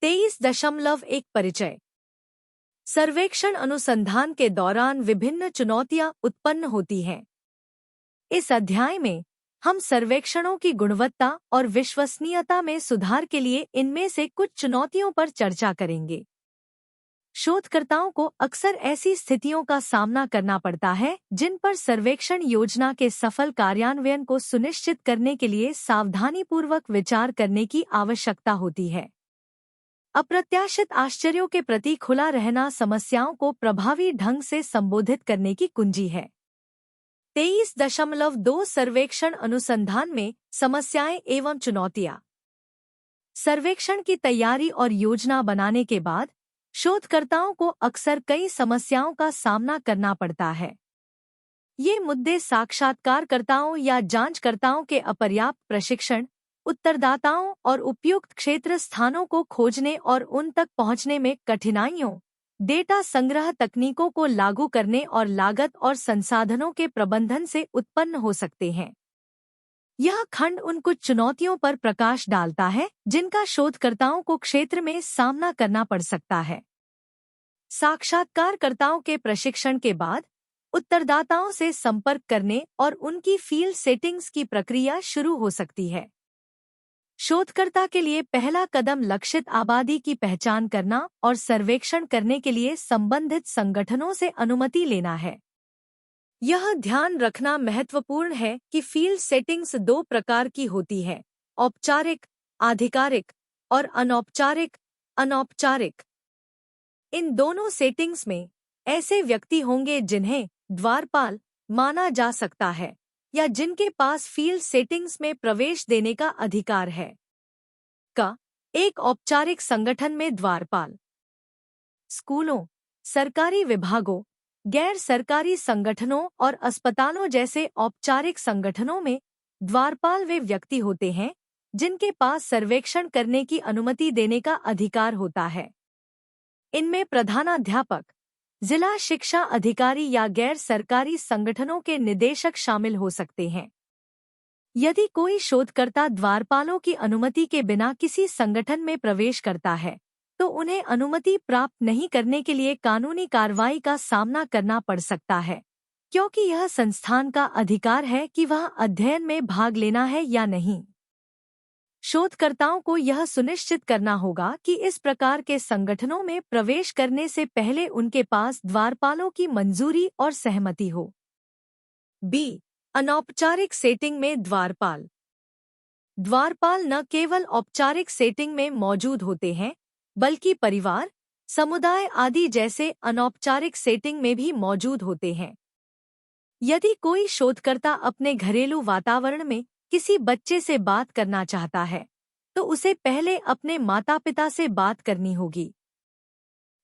23.1 परिचय। सर्वेक्षण अनुसंधान के दौरान विभिन्न चुनौतियां उत्पन्न होती हैं। इस अध्याय में हम सर्वेक्षणों की गुणवत्ता और विश्वसनीयता में सुधार के लिए इनमें से कुछ चुनौतियों पर चर्चा करेंगे। शोधकर्ताओं को अक्सर ऐसी स्थितियों का सामना करना पड़ता है जिन पर सर्वेक्षण योजना के सफल कार्यान्वयन को सुनिश्चित करने के लिए सावधानीपूर्वक विचार करने की आवश्यकता होती है। अप्रत्याशित आश्चर्यों के प्रति खुला रहना समस्याओं को प्रभावी ढंग से संबोधित करने की कुंजी है। 23.2 सर्वेक्षण अनुसंधान में समस्याएं एवं चुनौतियां। सर्वेक्षण की तैयारी और योजना बनाने के बाद शोधकर्ताओं को अक्सर कई समस्याओं का सामना करना पड़ता है। ये मुद्दे साक्षात्कारकर्ताओं या जांचकर्ताओं के अपर्याप्त प्रशिक्षण, उत्तरदाताओं और उपयुक्त क्षेत्र स्थानों को खोजने और उन तक पहुंचने में कठिनाइयों, डेटा संग्रह तकनीकों को लागू करने और लागत और संसाधनों के प्रबंधन से उत्पन्न हो सकते हैं। यह खंड उन कुछ चुनौतियों पर प्रकाश डालता है जिनका शोधकर्ताओं को क्षेत्र में सामना करना पड़ सकता है। साक्षात्कारकर्ताओं के प्रशिक्षण के बाद उत्तरदाताओं से संपर्क करने और उनकी फील्ड सेटिंग्स की प्रक्रिया शुरू हो सकती है। शोधकर्ता के लिए पहला कदम लक्षित आबादी की पहचान करना और सर्वेक्षण करने के लिए संबंधित संगठनों से अनुमति लेना है। यह ध्यान रखना महत्वपूर्ण है कि फील्ड सेटिंग्स दो प्रकार की होती है: औपचारिक, आधिकारिक और अनौपचारिक। इन दोनों सेटिंग्स में ऐसे व्यक्ति होंगे जिन्हें द्वारपाल माना जा सकता है या जिनके पास फील्ड सेटिंग्स में प्रवेश देने का अधिकार है। एक औपचारिक संगठन में द्वारपाल। स्कूलों, सरकारी विभागों, गैर सरकारी संगठनों और अस्पतालों जैसे औपचारिक संगठनों में द्वारपाल वे व्यक्ति होते हैं जिनके पास सर्वेक्षण करने की अनुमति देने का अधिकार होता है। इनमें प्रधानाध्यापक, जिला शिक्षा अधिकारी या गैर सरकारी संगठनों के निदेशक शामिल हो सकते हैं। यदि कोई शोधकर्ता द्वारपालों की अनुमति के बिना किसी संगठन में प्रवेश करता है तो उन्हें अनुमति प्राप्त नहीं करने के लिए कानूनी कार्रवाई का सामना करना पड़ सकता है, क्योंकि यह संस्थान का अधिकार है कि वह अध्ययन में भाग लेना है या नहीं। शोधकर्ताओं को यह सुनिश्चित करना होगा कि इस प्रकार के संगठनों में प्रवेश करने से पहले उनके पास द्वारपालों की मंजूरी और सहमति हो। अनौपचारिक सेटिंग में द्वारपाल। द्वारपाल न केवल औपचारिक सेटिंग में मौजूद होते हैं बल्कि परिवार, समुदाय आदि जैसे अनौपचारिक सेटिंग में भी मौजूद होते हैं। यदि कोई शोधकर्ता अपने घरेलू वातावरण में किसी बच्चे से बात करना चाहता है तो उसे पहले अपने माता-पिता से बात करनी होगी।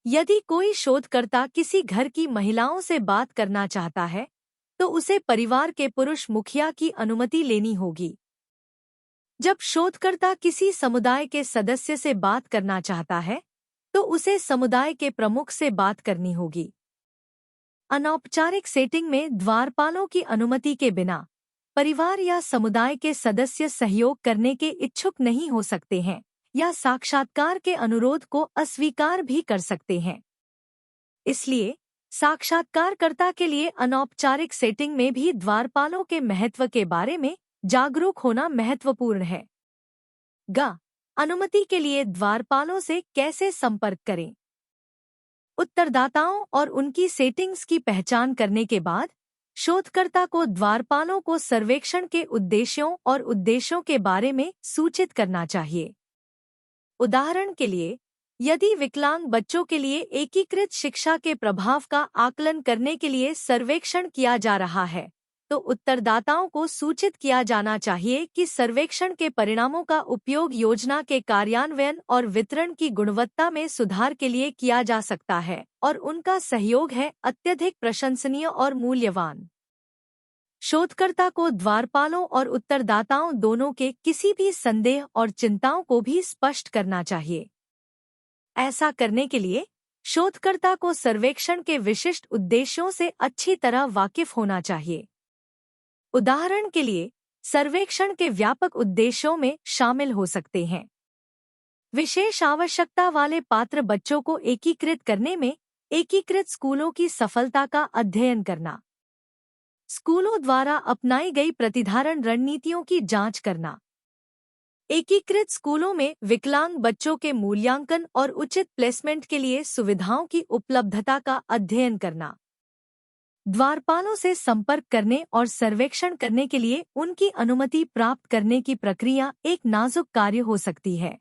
यदि कोई शोधकर्ता किसी घर की महिलाओं से बात करना चाहता है तो उसे परिवार के पुरुष मुखिया की अनुमति लेनी होगी। जब शोधकर्ता किसी समुदाय के सदस्य से बात करना चाहता है तो उसे समुदाय के प्रमुख से बात करनी होगी। अनौपचारिक सेटिंग में द्वारपालों की अनुमति के बिना परिवार या समुदाय के सदस्य सहयोग करने के इच्छुक नहीं हो सकते हैं या साक्षात्कार के अनुरोध को अस्वीकार भी कर सकते हैं। इसलिए साक्षात्कारकर्ता के लिए अनौपचारिक सेटिंग में भी द्वारपालों के महत्व के बारे में जागरूक होना महत्वपूर्ण है। अनुमति के लिए द्वारपालों से कैसे संपर्क करें? उत्तरदाताओं और उनकी सेटिंग्स की पहचान करने के बाद शोधकर्ता को द्वारपालों को सर्वेक्षण के उद्देश्यों के बारे में सूचित करना चाहिए। उदाहरण के लिए, यदि विकलांग बच्चों के लिए एकीकृत शिक्षा के प्रभाव का आकलन करने के लिए सर्वेक्षण किया जा रहा है तो उत्तरदाताओं को सूचित किया जाना चाहिए कि सर्वेक्षण के परिणामों का उपयोग योजना के कार्यान्वयन और वितरण की गुणवत्ता में सुधार के लिए किया जा सकता है और उनका सहयोग है अत्यधिक प्रशंसनीय और मूल्यवान। शोधकर्ता को द्वारपालों और उत्तरदाताओं दोनों के किसी भी संदेह और चिंताओं को भी स्पष्ट करना चाहिए। ऐसा करने के लिए शोधकर्ता को सर्वेक्षण के विशिष्ट उद्देश्यों से अच्छी तरह वाकिफ होना चाहिए। उदाहरण के लिए, सर्वेक्षण के व्यापक उद्देश्यों में शामिल हो सकते हैं विशेष आवश्यकता वाले पात्र बच्चों को एकीकृत करने में एकीकृत स्कूलों की सफलता का अध्ययन करना। स्कूलों द्वारा अपनाई गई प्रतिधारण रणनीतियों की जांच करना। एकीकृत स्कूलों में विकलांग बच्चों के मूल्यांकन और उचित प्लेसमेंट के लिए सुविधाओं की उपलब्धता का अध्ययन करना। द्वारपालों से संपर्क करने और सर्वेक्षण करने के लिए उनकी अनुमति प्राप्त करने की प्रक्रिया एक नाजुक कार्य हो सकती है।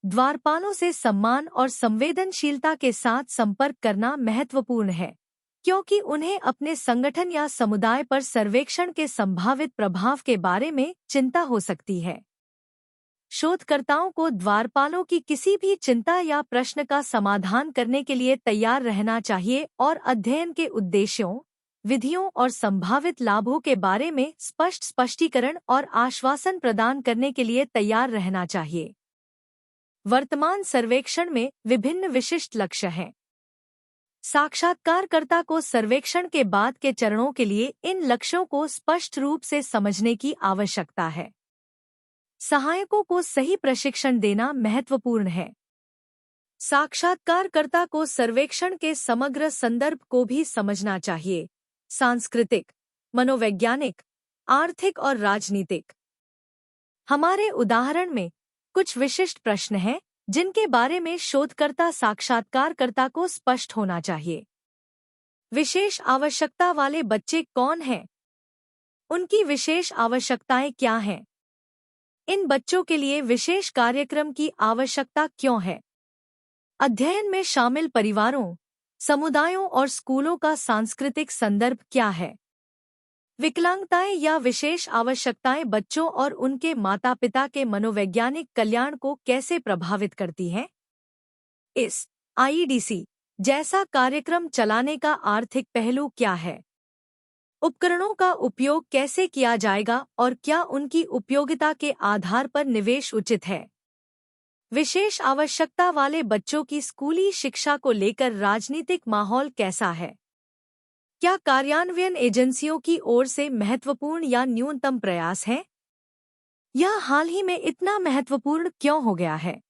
द्वारपालों से सम्मान और संवेदनशीलता के साथ संपर्क करना महत्वपूर्ण है, क्योंकि उन्हें अपने संगठन या समुदाय पर सर्वेक्षण के संभावित प्रभाव के बारे में चिंता हो सकती है। शोधकर्ताओं को द्वारपालों की किसी भी चिंता या प्रश्न का समाधान करने के लिए तैयार रहना चाहिए और अध्ययन के उद्देश्यों, विधियों और संभावित लाभों के बारे में स्पष्ट स्पष्टीकरण और आश्वासन प्रदान करने के लिए तैयार रहना चाहिए। वर्तमान सर्वेक्षण में विभिन्न विशिष्ट लक्ष्य हैं। साक्षात्कारकर्ता को सर्वेक्षण के बाद के चरणों के लिए इन लक्ष्यों को स्पष्ट रूप से समझने की आवश्यकता है। सहायकों को सही प्रशिक्षण देना महत्वपूर्ण है। साक्षात्कारकर्ता को सर्वेक्षण के समग्र संदर्भ को भी समझना चाहिए: सांस्कृतिक, मनोवैज्ञानिक, आर्थिक और राजनीतिक। हमारे उदाहरण में कुछ विशिष्ट प्रश्न हैं जिनके बारे में शोधकर्ता साक्षात्कारकर्ता को स्पष्ट होना चाहिए। विशेष आवश्यकता वाले बच्चे कौन हैं? उनकी विशेष आवश्यकताएं क्या हैं? इन बच्चों के लिए विशेष कार्यक्रम की आवश्यकता क्यों है? अध्ययन में शामिल परिवारों, समुदायों और स्कूलों का सांस्कृतिक संदर्भ क्या है? विकलांगताएं या विशेष आवश्यकताएं बच्चों और उनके माता-पिता के मनोवैज्ञानिक कल्याण को कैसे प्रभावित करती हैं? इस आईईडीसी जैसा कार्यक्रम चलाने का आर्थिक पहलू क्या है? उपकरणों का उपयोग कैसे किया जाएगा और क्या उनकी उपयोगिता के आधार पर निवेश उचित है? विशेष आवश्यकता वाले बच्चों की स्कूली शिक्षा को लेकर राजनीतिक माहौल कैसा है? क्या कार्यान्वयन एजेंसियों की ओर से महत्वपूर्ण या न्यूनतम प्रयास है? यह हाल ही में इतना महत्वपूर्ण क्यों हो गया है?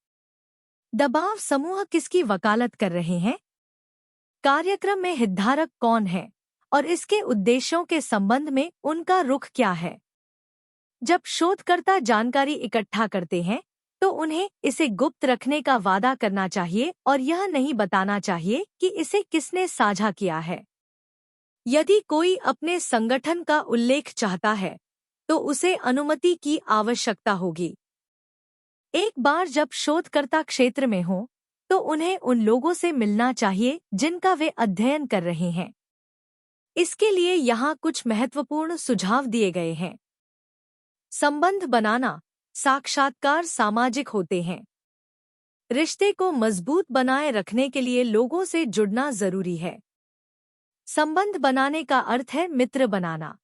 दबाव समूह किसकी वकालत कर रहे हैं? कार्यक्रम में हितधारक कौन है और इसके उद्देश्यों के संबंध में उनका रुख क्या है? जब शोधकर्ता जानकारी इकट्ठा करते हैं तो उन्हें इसे गुप्त रखने का वादा करना चाहिए और यह नहीं बताना चाहिए कि इसे किसने साझा किया है। यदि कोई अपने संगठन का उल्लेख चाहता है तो उसे अनुमति की आवश्यकता होगी। एक बार जब शोधकर्ता क्षेत्र में हों तो उन्हें उन लोगों से मिलना चाहिए जिनका वे अध्ययन कर रहे हैं। इसके लिए यहाँ कुछ महत्वपूर्ण सुझाव दिए गए हैं। संबंध बनाना। साक्षात्कार सामाजिक होते हैं। रिश्ते को मजबूत बनाए रखने के लिए लोगों से जुड़ना जरूरी है। संबंध बनाने का अर्थ है मित्र बनाना।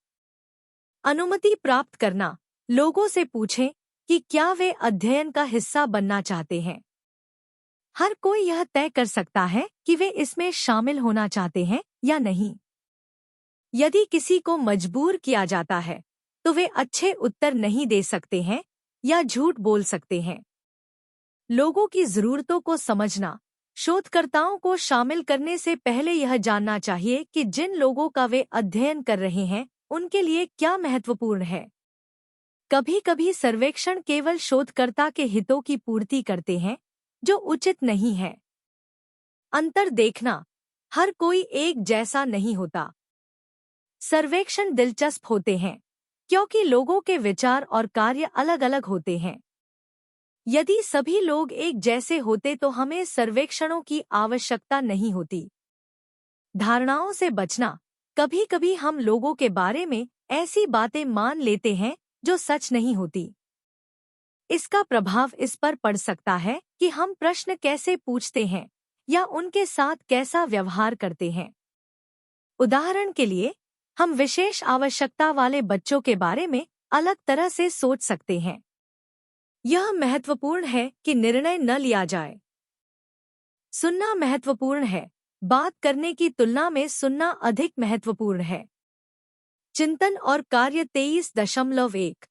अनुमति प्राप्त करना। लोगों से पूछें कि क्या वे अध्ययन का हिस्सा बनना चाहते हैं। हर कोई यह तय कर सकता है कि वे इसमें शामिल होना चाहते हैं या नहीं। यदि किसी को मजबूर किया जाता है तो वे अच्छे उत्तर नहीं दे सकते हैं या झूठ बोल सकते हैं। लोगों की जरूरतों को समझना। शोधकर्ताओं को शामिल करने से पहले यह जानना चाहिए कि जिन लोगों का वे अध्ययन कर रहे हैं उनके लिए क्या महत्वपूर्ण है। कभी-कभी सर्वेक्षण केवल शोधकर्ता के हितों की पूर्ति करते हैं, जो उचित नहीं है। अंतर देखना। हर कोई एक जैसा नहीं होता। सर्वेक्षण दिलचस्प होते हैं क्योंकि लोगों के विचार और कार्य अलग-अलग होते हैं। यदि सभी लोग एक जैसे होते तो हमें सर्वेक्षणों की आवश्यकता नहीं होती। धारणाओं से बचना। कभी-कभी हम लोगों के बारे में ऐसी बातें मान लेते हैं जो सच नहीं होती। इसका प्रभाव इस पर पड़ सकता है कि हम प्रश्न कैसे पूछते हैं या उनके साथ कैसा व्यवहार करते हैं। उदाहरण के लिए, हम विशेष आवश्यकता वाले बच्चों के बारे में अलग तरह से सोच सकते हैं। यह महत्वपूर्ण है कि निर्णय न लिया जाए। सुनना महत्वपूर्ण है। बात करने की तुलना में सुनना अधिक महत्वपूर्ण है। चिंतन और कार्य 23.1।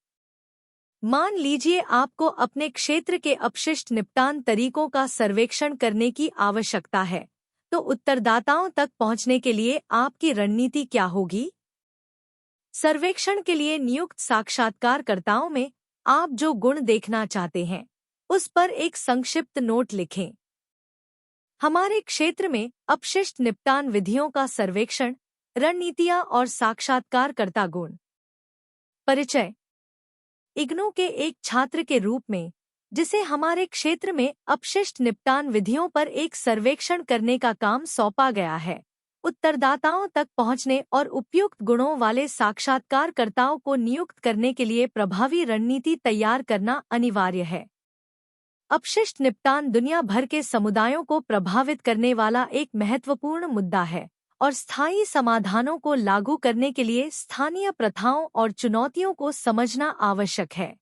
मान लीजिए आपको अपने क्षेत्र के अपशिष्ट निपटान तरीकों का सर्वेक्षण करने की आवश्यकता है, तो उत्तरदाताओं तक पहुंचने के लिए आपकी रणनीति क्या होगी? सर्वेक्षण के लिए नियुक्त साक्षात्कारकर्ताओं में आप जो गुण देखना चाहते हैं, उस पर एक संक्षिप्त नोट लिखें। हमारे क्षेत्र में अपशिष्ट निपटान विधियों का सर्वेक्षण, रणनीतियां और साक्षात्कारकर्ता गुण। परिचय। इग्नू के एक छात्र के रूप में, जिसे हमारे क्षेत्र में अपशिष्ट निपटान विधियों पर एक सर्वेक्षण करने का काम सौंपा गया है, उत्तरदाताओं तक पहुंचने और उपयुक्त गुणों वाले साक्षात्कारकर्ताओं को नियुक्त करने के लिए प्रभावी रणनीति तैयार करना अनिवार्य है। अपशिष्ट निपटान दुनिया भर के समुदायों को प्रभावित करने वाला एक महत्वपूर्ण मुद्दा है और स्थायी समाधानों को लागू करने के लिए स्थानीय प्रथाओं और चुनौतियों को समझना आवश्यक है।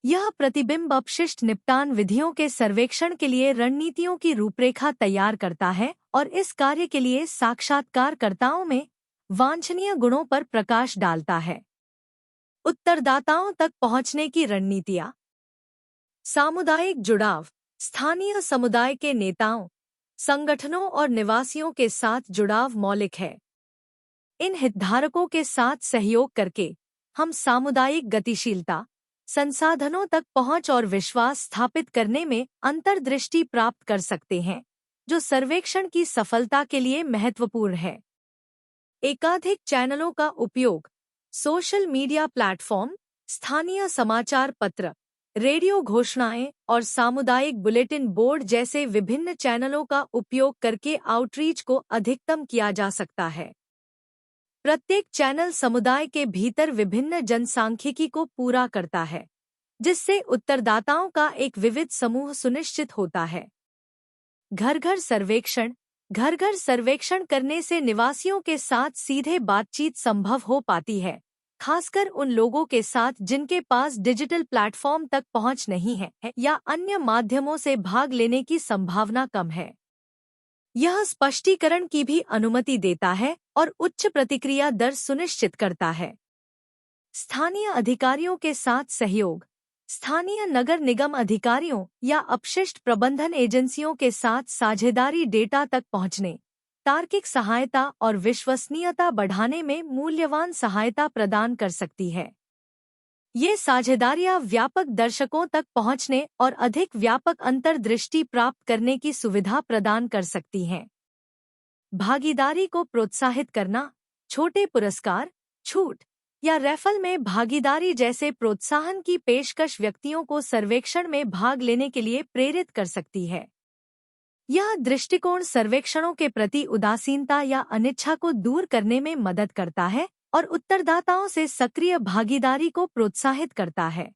यह प्रतिबिंब अपशिष्ट निपटान विधियों के सर्वेक्षण के लिए रणनीतियों की रूपरेखा तैयार करता है और इस कार्य के लिए साक्षात्कारकर्ताओं में वांछनीय गुणों पर प्रकाश डालता है। उत्तरदाताओं तक पहुंचने की रणनीतियां। सामुदायिक जुड़ाव। स्थानीय समुदाय के नेताओं, संगठनों और निवासियों के साथ जुड़ाव मौलिक है। इन हितधारकों के साथ सहयोग करके हम सामुदायिक गतिशीलता, संसाधनों तक पहुंच और विश्वास स्थापित करने में अंतर्दृष्टि प्राप्त कर सकते हैं, जो सर्वेक्षण की सफलता के लिए महत्वपूर्ण है। एकाधिक चैनलों का उपयोग। सोशल मीडिया प्लेटफॉर्म, स्थानीय समाचार पत्र, रेडियो घोषणाएं और सामुदायिक बुलेटिन बोर्ड जैसे विभिन्न चैनलों का उपयोग करके आउटरीच को अधिकतम किया जा सकता है। प्रत्येक चैनल समुदाय के भीतर विभिन्न जनसांख्यिकी को पूरा करता है, जिससे उत्तरदाताओं का एक विविध समूह सुनिश्चित होता है। घर घर सर्वेक्षण। घर घर सर्वेक्षण करने से निवासियों के साथ सीधे बातचीत संभव हो पाती है, खासकर उन लोगों के साथ जिनके पास डिजिटल प्लेटफॉर्म तक पहुंच नहीं है या अन्य माध्यमों से भाग लेने की संभावना कम है। यह स्पष्टीकरण की भी अनुमति देता है और उच्च प्रतिक्रिया दर सुनिश्चित करता है। स्थानीय अधिकारियों के साथ सहयोग। स्थानीय नगर निगम अधिकारियों या अपशिष्ट प्रबंधन एजेंसियों के साथ साझेदारी डेटा तक पहुंचने, तार्किक सहायता और विश्वसनीयता बढ़ाने में मूल्यवान सहायता प्रदान कर सकती है। ये साझेदारियां व्यापक दर्शकों तक पहुंचने और अधिक व्यापक अंतर्दृष्टि प्राप्त करने की सुविधा प्रदान कर सकती हैं। भागीदारी को प्रोत्साहित करना। छोटे पुरस्कार, छूट या रैफल में भागीदारी जैसे प्रोत्साहन की पेशकश व्यक्तियों को सर्वेक्षण में भाग लेने के लिए प्रेरित कर सकती है। यह दृष्टिकोण सर्वेक्षणों के प्रति उदासीनता या अनिच्छा को दूर करने में मदद करता है और उत्तरदाताओं से सक्रिय भागीदारी को प्रोत्साहित करता है।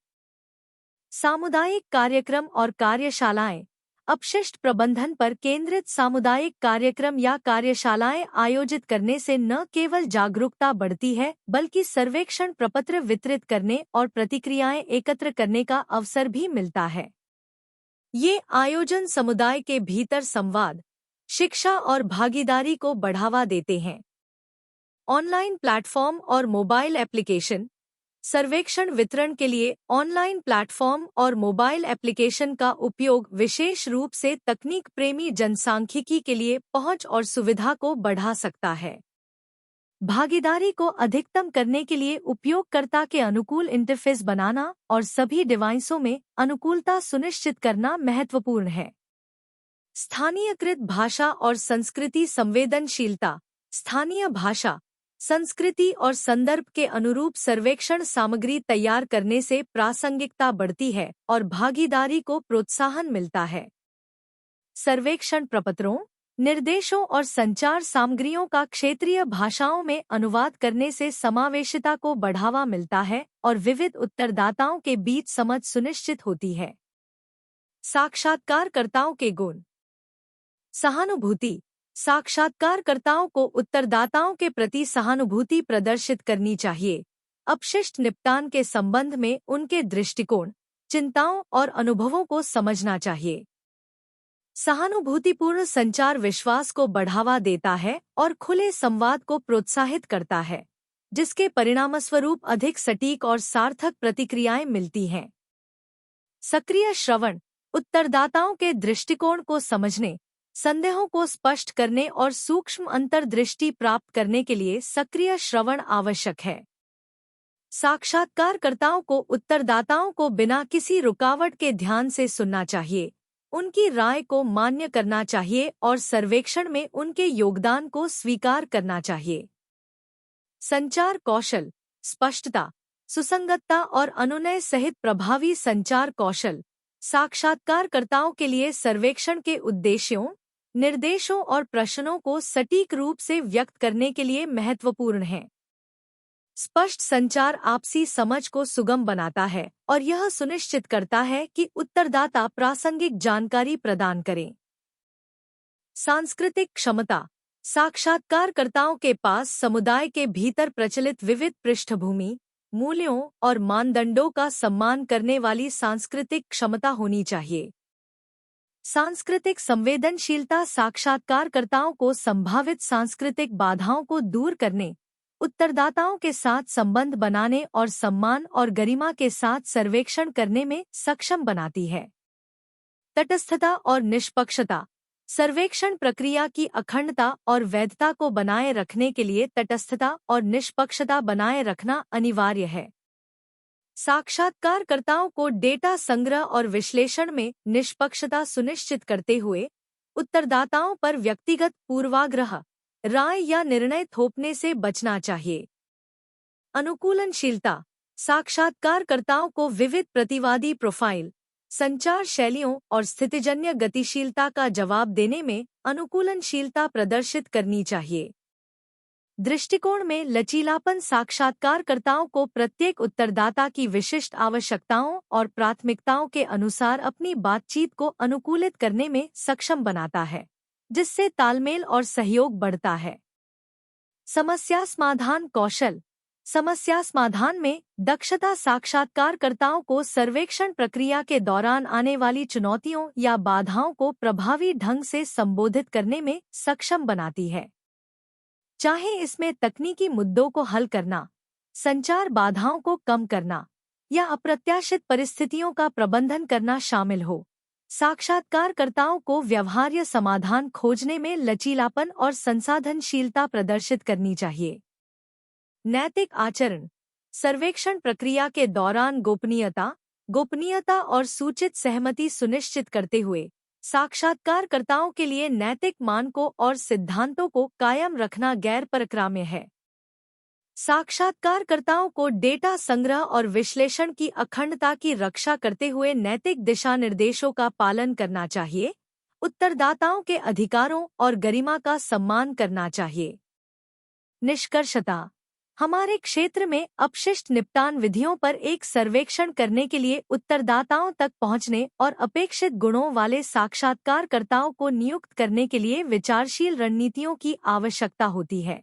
सामुदायिक कार्यक्रम और कार्यशालाएं। अपशिष्ट प्रबंधन पर केंद्रित सामुदायिक कार्यक्रम या कार्यशालाएं आयोजित करने से न केवल जागरूकता बढ़ती है, बल्कि सर्वेक्षण प्रपत्र वितरित करने और प्रतिक्रियाएं एकत्र करने का अवसर भी मिलता है। ये आयोजन समुदाय के भीतर संवाद, शिक्षा और भागीदारी को बढ़ावा देते हैं। ऑनलाइन प्लेटफॉर्म और मोबाइल एप्लीकेशन। सर्वेक्षण वितरण के लिए ऑनलाइन प्लेटफॉर्म और मोबाइल एप्लीकेशन का उपयोग विशेष रूप से तकनीक प्रेमी जनसांख्यिकी के लिए पहुंच और सुविधा को बढ़ा सकता है। भागीदारी को अधिकतम करने के लिए उपयोगकर्ता के अनुकूल इंटरफेस बनाना और सभी डिवाइसों में अनुकूलता सुनिश्चित करना महत्वपूर्ण है। स्थानीयकृत भाषा और संस्कृति संवेदनशीलता। स्थानीय भाषा, संस्कृति और संदर्भ के अनुरूप सर्वेक्षण सामग्री तैयार करने से प्रासंगिकता बढ़ती है और भागीदारी को प्रोत्साहन मिलता है। सर्वेक्षण प्रपत्रों, निर्देशों और संचार सामग्रियों का क्षेत्रीय भाषाओं में अनुवाद करने से समावेशिता को बढ़ावा मिलता है और विविध उत्तरदाताओं के बीच समझ सुनिश्चित होती है। साक्षात्कारकर्ताओं के गुण। सहानुभूति। साक्षात्कारकर्ताओं को उत्तरदाताओं के प्रति सहानुभूति प्रदर्शित करनी चाहिए। अपशिष्ट निपटान के संबंध में उनके दृष्टिकोण, चिंताओं और अनुभवों को समझना चाहिए। सहानुभूतिपूर्ण संचार विश्वास को बढ़ावा देता है और खुले संवाद को प्रोत्साहित करता है। जिसके परिणामस्वरूप अधिक सटीक और सार्थक प्रतिक्रियाएं मिलती हैं। सक्रिय श्रवण उत्तरदाताओं के दृष्टिकोण को समझने, संदेहों को स्पष्ट करने और सूक्ष्म अंतर्दृष्टि प्राप्त करने के लिए सक्रिय श्रवण आवश्यक है। साक्षात्कारकर्ताओं को उत्तरदाताओं को बिना किसी रुकावट के ध्यान से सुनना चाहिए, उनकी राय को मान्य करना चाहिए और सर्वेक्षण में उनके योगदान को स्वीकार करना चाहिए। संचार कौशल, स्पष्टता, सुसंगतता और अनुनय सहित प्रभावी संचार कौशल साक्षात्कारकर्ताओं के लिए सर्वेक्षण के उद्देश्यों, निर्देशों और प्रश्नों को सटीक रूप से व्यक्त करने के लिए महत्वपूर्ण है। स्पष्ट संचार आपसी समझ को सुगम बनाता है और यह सुनिश्चित करता है कि उत्तरदाता प्रासंगिक जानकारी प्रदान करें। सांस्कृतिक क्षमता साक्षात्कारकर्ताओं के पास समुदाय के भीतर प्रचलित विविध पृष्ठभूमि, मूल्यों और मानदंडों का सम्मान करने वाली सांस्कृतिक क्षमता होनी चाहिए। सांस्कृतिक संवेदनशीलता साक्षात्कारकर्ताओं को संभावित सांस्कृतिक बाधाओं को दूर करने, उत्तरदाताओं के साथ संबंध बनाने और सम्मान और गरिमा के साथ सर्वेक्षण करने में सक्षम बनाती है। तटस्थता और निष्पक्षता सर्वेक्षण प्रक्रिया की अखंडता और वैधता को बनाए रखने के लिए तटस्थता और निष्पक्षता बनाए रखना अनिवार्य है। साक्षात्कारकर्ताओं को डेटा संग्रह और विश्लेषण में निष्पक्षता सुनिश्चित करते हुए उत्तरदाताओं पर व्यक्तिगत पूर्वाग्रह, राय या निर्णय थोपने से बचना चाहिए। अनुकूलनशीलता साक्षात्कारकर्ताओं को विविध प्रतिवादी प्रोफाइल, संचार शैलियों और स्थितिजन्य गतिशीलता का जवाब देने में अनुकूलनशीलता प्रदर्शित करनी चाहिए। दृष्टिकोण में लचीलापन साक्षात्कारकर्ताओं को प्रत्येक उत्तरदाता की विशिष्ट आवश्यकताओं और प्राथमिकताओं के अनुसार अपनी बातचीत को अनुकूलित करने में सक्षम बनाता है, जिससे तालमेल और सहयोग बढ़ता है। समस्या समाधान कौशल समस्या समाधान में दक्षता साक्षात्कारकर्ताओं को सर्वेक्षण प्रक्रिया के दौरान आने वाली चुनौतियों या बाधाओं को प्रभावी ढंग से संबोधित करने में सक्षम बनाती है। चाहे इसमें तकनीकी मुद्दों को हल करना, संचार बाधाओं को कम करना या अप्रत्याशित परिस्थितियों का प्रबंधन करना शामिल हो, साक्षात्कारकर्ताओं को व्यवहार्य समाधान खोजने में लचीलापन और संसाधनशीलता प्रदर्शित करनी चाहिए। नैतिक आचरण सर्वेक्षण प्रक्रिया के दौरान गोपनीयता और सूचित सहमति सुनिश्चित करते हुए साक्षात्कारकर्ताओं के लिए नैतिक मानकों और सिद्धांतों को कायम रखना गैर परक्राम्य है। साक्षात्कारकर्ताओं को डेटा संग्रह और विश्लेषण की अखंडता की रक्षा करते हुए नैतिक दिशानिर्देशों का पालन करना चाहिए, उत्तरदाताओं के अधिकारों और गरिमा का सम्मान करना चाहिए। निष्कर्षता हमारे क्षेत्र में अपशिष्ट निपटान विधियों पर एक सर्वेक्षण करने के लिए उत्तरदाताओं तक पहुंचने और अपेक्षित गुणों वाले साक्षात्कारकर्ताओं को नियुक्त करने के लिए विचारशील रणनीतियों की आवश्यकता होती है।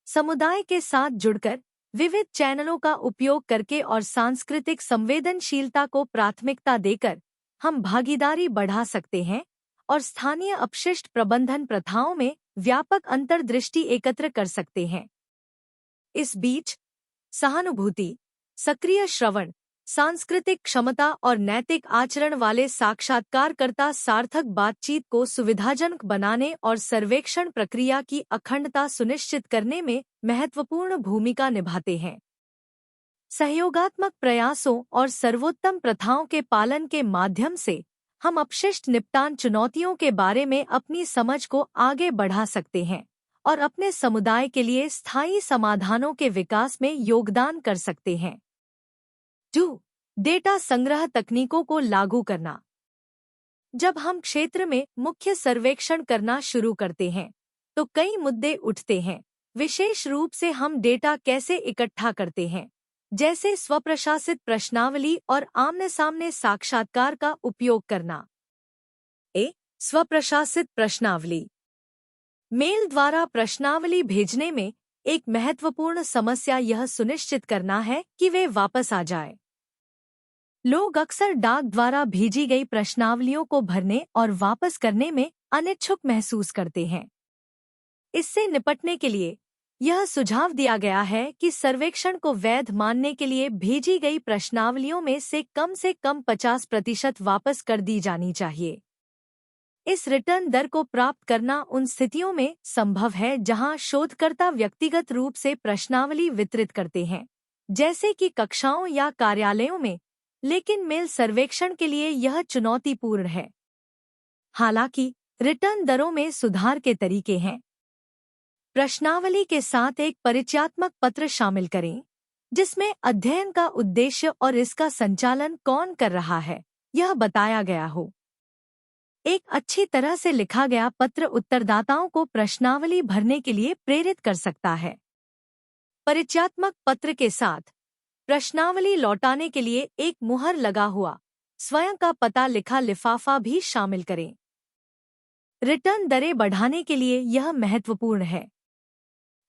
समुदाय के साथ जुड़कर, विविध चैनलों का उपयोग करके और सांस्कृतिक संवेदनशीलता को प्राथमिकता देकर हम भागीदारी बढ़ा सकते हैं और स्थानीय अपशिष्ट प्रबंधन प्रथाओं में व्यापक अंतर्दृष्टि एकत्र कर सकते हैं। इस बीच सहानुभूति, सक्रिय श्रवण, सांस्कृतिक क्षमता और नैतिक आचरण वाले साक्षात्कारकर्ता सार्थक बातचीत को सुविधाजनक बनाने और सर्वेक्षण प्रक्रिया की अखंडता सुनिश्चित करने में महत्वपूर्ण भूमिका निभाते हैं। सहयोगात्मक प्रयासों और सर्वोत्तम प्रथाओं के पालन के माध्यम से हम अपशिष्ट निपटान चुनौतियों के बारे में अपनी समझ को आगे बढ़ा सकते हैं और अपने समुदाय के लिए स्थायी समाधानों के विकास में योगदान कर सकते हैं। 2. डेटा संग्रह तकनीकों को लागू करना। जब हम क्षेत्र में मुख्य सर्वेक्षण करना शुरू करते हैं, तो कई मुद्दे उठते हैं, विशेष रूप से हम डेटा कैसे इकट्ठा करते हैं, जैसे स्वप्रशासित प्रश्नावली और आमने-सामने साक्षात्कार का उपयोग करना। स्वप्रशासित प्रश्नावली मेल द्वारा प्रश्नावली भेजने में एक महत्वपूर्ण समस्या यह सुनिश्चित करना है कि वे वापस आ जाए। लोग अक्सर डाक द्वारा भेजी गई प्रश्नावलियों को भरने और वापस करने में अनिच्छुक महसूस करते हैं। इससे निपटने के लिए यह सुझाव दिया गया है कि सर्वेक्षण को वैध मानने के लिए भेजी गई प्रश्नावलियों में से कम 50% वापस कर दी जानी चाहिए। इस रिटर्न दर को प्राप्त करना उन स्थितियों में संभव है जहां शोधकर्ता व्यक्तिगत रूप से प्रश्नावली वितरित करते हैं, जैसे कि कक्षाओं या कार्यालयों में, लेकिन मेल सर्वेक्षण के लिए यह चुनौतीपूर्ण है। हालांकि रिटर्न दरों में सुधार के तरीके हैं। प्रश्नावली के साथ एक परिचयात्मक पत्र शामिल करें, जिसमें अध्ययन का उद्देश्य और इसका संचालन कौन कर रहा है यह बताया गया हो। एक अच्छी तरह से लिखा गया पत्र उत्तरदाताओं को प्रश्नावली भरने के लिए प्रेरित कर सकता है। परिचयात्मक पत्र के साथ प्रश्नावली लौटाने के लिए एक मुहर लगा हुआ स्वयं का पता लिखा लिफाफा भी शामिल करें। रिटर्न दरें बढ़ाने के लिए यह महत्वपूर्ण है।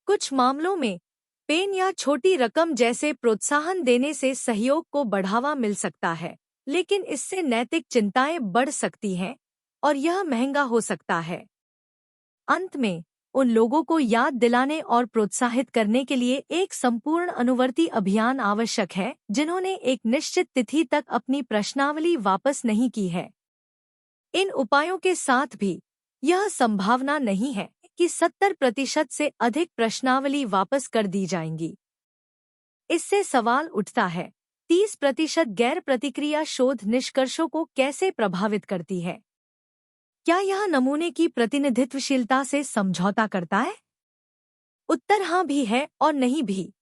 कुछ मामलों में पेन या छोटी रकम जैसे प्रोत्साहन देने से सहयोग को बढ़ावा मिल सकता है, लेकिन इससे नैतिक चिंताएं बढ़ सकती हैं और यह महंगा हो सकता है। अंत में उन लोगों को याद दिलाने और प्रोत्साहित करने के लिए एक संपूर्ण अनुवर्ती अभियान आवश्यक है जिन्होंने एक निश्चित तिथि तक अपनी प्रश्नावली वापस नहीं की है। इन उपायों के साथ भी यह संभावना नहीं है कि 70% से अधिक प्रश्नावली वापस कर दी जाएंगी। इससे सवाल उठता है, 30% गैर प्रतिक्रिया शोध निष्कर्षों को कैसे प्रभावित करती है? क्या यह नमूने की प्रतिनिधित्वशीलता से समझौता करता है? उत्तर हाँ भी है और नहीं भी।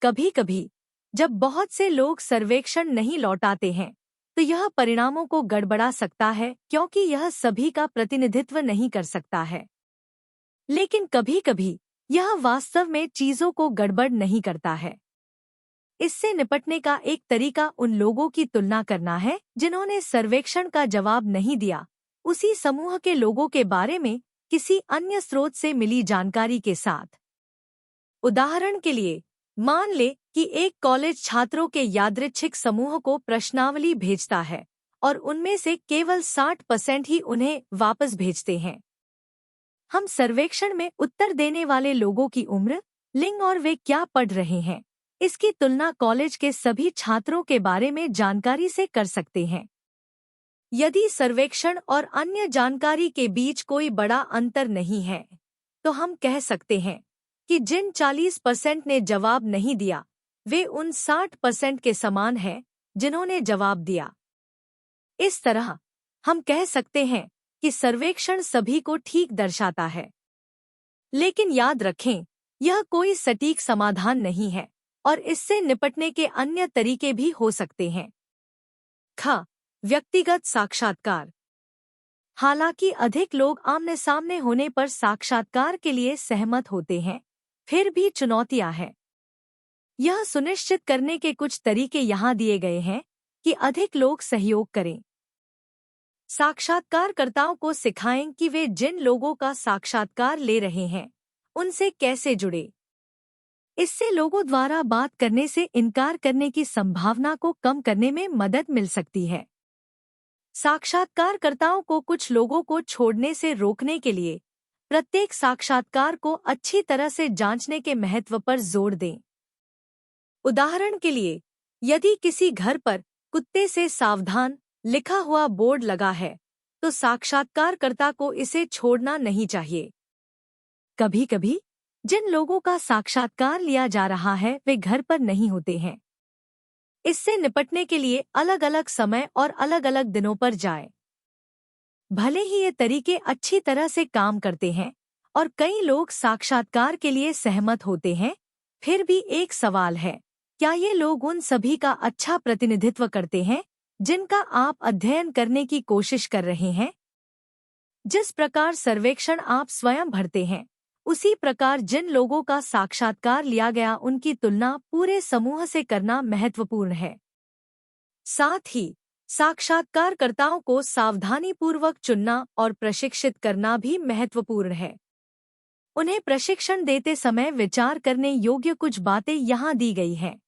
कभी-कभी जब बहुत से लोग सर्वेक्षण नहीं लौटाते हैं, तो यह परिणामों को गड़बड़ा सकता है क्योंकि यह सभी का प्रतिनिधित्व नहीं कर सकता है। लेकिन कभी-कभी यह वास्तव में चीजों को गड़बड़ नहीं करता है। इससे निपटने का एक तरीका उन लोगों की तुलना करना है जिन्होंने सर्वेक्षण का जवाब नहीं दिया, उसी समूह के लोगों के बारे में किसी अन्य स्रोत से मिली जानकारी के साथ। उदाहरण के लिए, मान ले कि एक कॉलेज छात्रों के यादृच्छिक समूह को प्रश्नावली भेजता है और उनमें से केवल 60% ही उन्हें वापस भेजते हैं। हम सर्वेक्षण में उत्तर देने वाले लोगों की उम्र, लिंग और वे क्या पढ़ रहे हैं, इसकी तुलना कॉलेज के सभी छात्रों के बारे में जानकारी से कर सकते हैं। यदि सर्वेक्षण और अन्य जानकारी के बीच कोई बड़ा अंतर नहीं है, तो हम कह सकते हैं कि जिन 40% ने जवाब नहीं दिया, वे उन 60% के समान हैं जिन्होंने जवाब दिया। इस तरह हम कह सकते हैं कि सर्वेक्षण सभी को ठीक दर्शाता है। लेकिन याद रखें, यह कोई सटीक समाधान नहीं है और इससे निपटने के अन्य तरीके भी हो सकते हैं। व्यक्तिगत साक्षात्कार। हालांकि अधिक लोग आमने सामने होने पर साक्षात्कार के लिए सहमत होते हैं, फिर भी चुनौतियां हैं। यह सुनिश्चित करने के कुछ तरीके यहाँ दिए गए हैं कि अधिक लोग सहयोग करें। साक्षात्कारकर्ताओं को सिखाएं कि वे जिन लोगों का साक्षात्कार ले रहे हैं, उनसे कैसे जुड़े। इससे लोगों द्वारा बात करने से इनकार करने की संभावना को कम करने में मदद मिल सकती है। साक्षात्कारकर्ताओं को कुछ लोगों को छोड़ने से रोकने के लिए प्रत्येक साक्षात्कार को अच्छी तरह से जांचने के महत्व पर जोर दें। उदाहरण के लिए, यदि किसी घर पर कुत्ते से सावधान लिखा हुआ बोर्ड लगा है, तो साक्षात्कारकर्ता को इसे छोड़ना नहीं चाहिए। कभी-कभी जिन लोगों का साक्षात्कार लिया जा रहा है वे घर पर नहीं होते हैं। इससे निपटने के लिए अलग अलग समय और अलग अलग दिनों पर जाएं। भले ही ये तरीके अच्छी तरह से काम करते हैं और कई लोग साक्षात्कार के लिए सहमत होते हैं, फिर भी एक सवाल है, क्या ये लोग उन सभी का अच्छा प्रतिनिधित्व करते हैं जिनका आप अध्ययन करने की कोशिश कर रहे हैं? जिस प्रकार सर्वेक्षण आप स्वयं भरते हैं, उसी प्रकार जिन लोगों का साक्षात्कार लिया गया उनकी तुलना पूरे समूह से करना महत्वपूर्ण है। साथ ही साक्षात्कारकर्ताओं को सावधानीपूर्वक चुनना और प्रशिक्षित करना भी महत्वपूर्ण है। उन्हें प्रशिक्षण देते समय विचार करने योग्य कुछ बातें यहाँ दी गई हैं।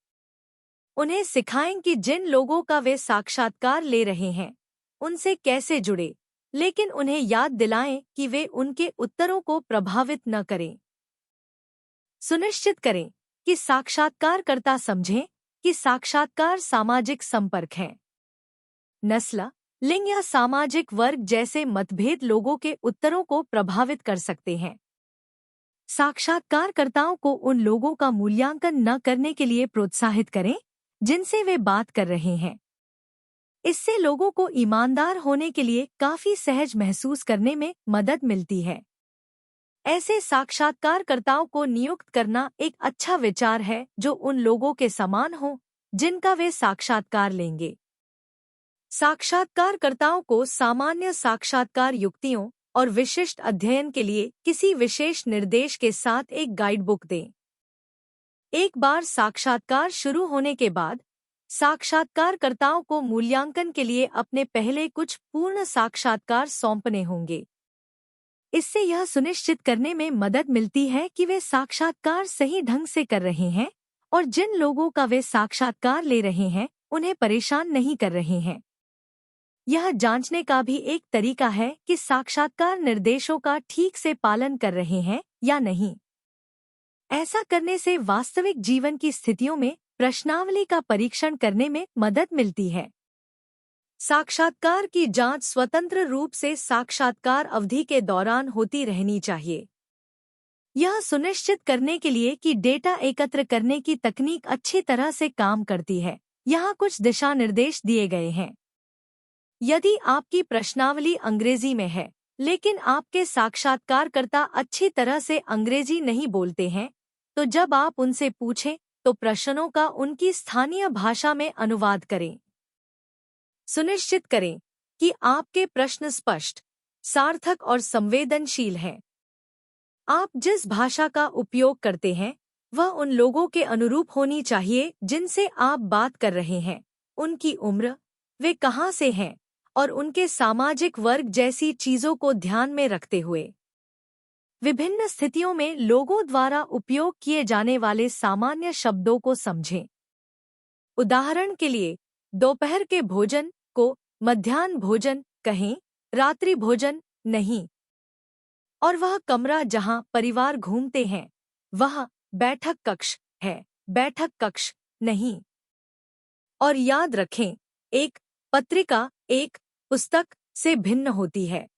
उन्हें सिखाएं कि जिन लोगों का वे साक्षात्कार ले रहे हैं, उनसे कैसे जुड़े, लेकिन उन्हें याद दिलाएं कि वे उनके उत्तरों को प्रभावित न करें। सुनिश्चित करें कि साक्षात्कारकर्ता समझें कि साक्षात्कार सामाजिक संपर्क है। नस्ल, लिंग या सामाजिक वर्ग जैसे मतभेद लोगों के उत्तरों को प्रभावित कर सकते हैं। साक्षात्कारकर्ताओं को उन लोगों का मूल्यांकन न करने के लिए प्रोत्साहित करें जिनसे वे बात कर रहे हैं। इससे लोगों को ईमानदार होने के लिए काफी सहज महसूस करने में मदद मिलती है। ऐसे साक्षात्कारकर्ताओं को नियुक्त करना एक अच्छा विचार है जो उन लोगों के समान हो जिनका वे साक्षात्कार लेंगे। साक्षात्कारकर्ताओं को सामान्य साक्षात्कार युक्तियों और विशिष्ट अध्ययन के लिए किसी विशेष निर्देश के साथ एक गाइडबुक दें। एक बार साक्षात्कार शुरू होने के बाद साक्षात्कारकर्ताओं को मूल्यांकन के लिए अपने पहले कुछ पूर्ण साक्षात्कार सौंपने होंगे। इससे यह सुनिश्चित करने में मदद मिलती है कि वे साक्षात्कार सही ढंग से कर रहे हैं और जिन लोगों का वे साक्षात्कार ले रहे हैं उन्हें परेशान नहीं कर रहे हैं। यह जांचने का भी एक तरीका है कि साक्षात्कार निर्देशों का ठीक से पालन कर रहे हैं या नहीं। ऐसा करने से वास्तविक जीवन की स्थितियों में प्रश्नावली का परीक्षण करने में मदद मिलती है। साक्षात्कार की जांच स्वतंत्र रूप से साक्षात्कार अवधि के दौरान होती रहनी चाहिए। यह सुनिश्चित करने के लिए कि डेटा एकत्र करने की तकनीक अच्छी तरह से काम करती है, यहाँ कुछ दिशा निर्देश दिए गए हैं। यदि आपकी प्रश्नावली अंग्रेजी में है, लेकिन आपके साक्षात्कारकर्ता अच्छी तरह से अंग्रेजी नहीं बोलते हैं, तो जब आप उनसे पूछें तो प्रश्नों का उनकी स्थानीय भाषा में अनुवाद करें। सुनिश्चित करें कि आपके प्रश्न स्पष्ट, सार्थक और संवेदनशील हैं। आप जिस भाषा का उपयोग करते हैं वह उन लोगों के अनुरूप होनी चाहिए जिनसे आप बात कर रहे हैं, उनकी उम्र, वे कहाँ से हैं और उनके सामाजिक वर्ग जैसी चीजों को ध्यान में रखते हुए। विभिन्न स्थितियों में लोगों द्वारा उपयोग किए जाने वाले सामान्य शब्दों को समझें। उदाहरण के लिए, दोपहर के भोजन को मध्याह्न भोजन कहें, रात्रि भोजन नहीं। और वह कमरा जहां परिवार घूमते हैं वह बैठक कक्ष है, बैठक कक्ष नहीं। और याद रखें, एक पत्रिका एक पुस्तक से भिन्न होती है।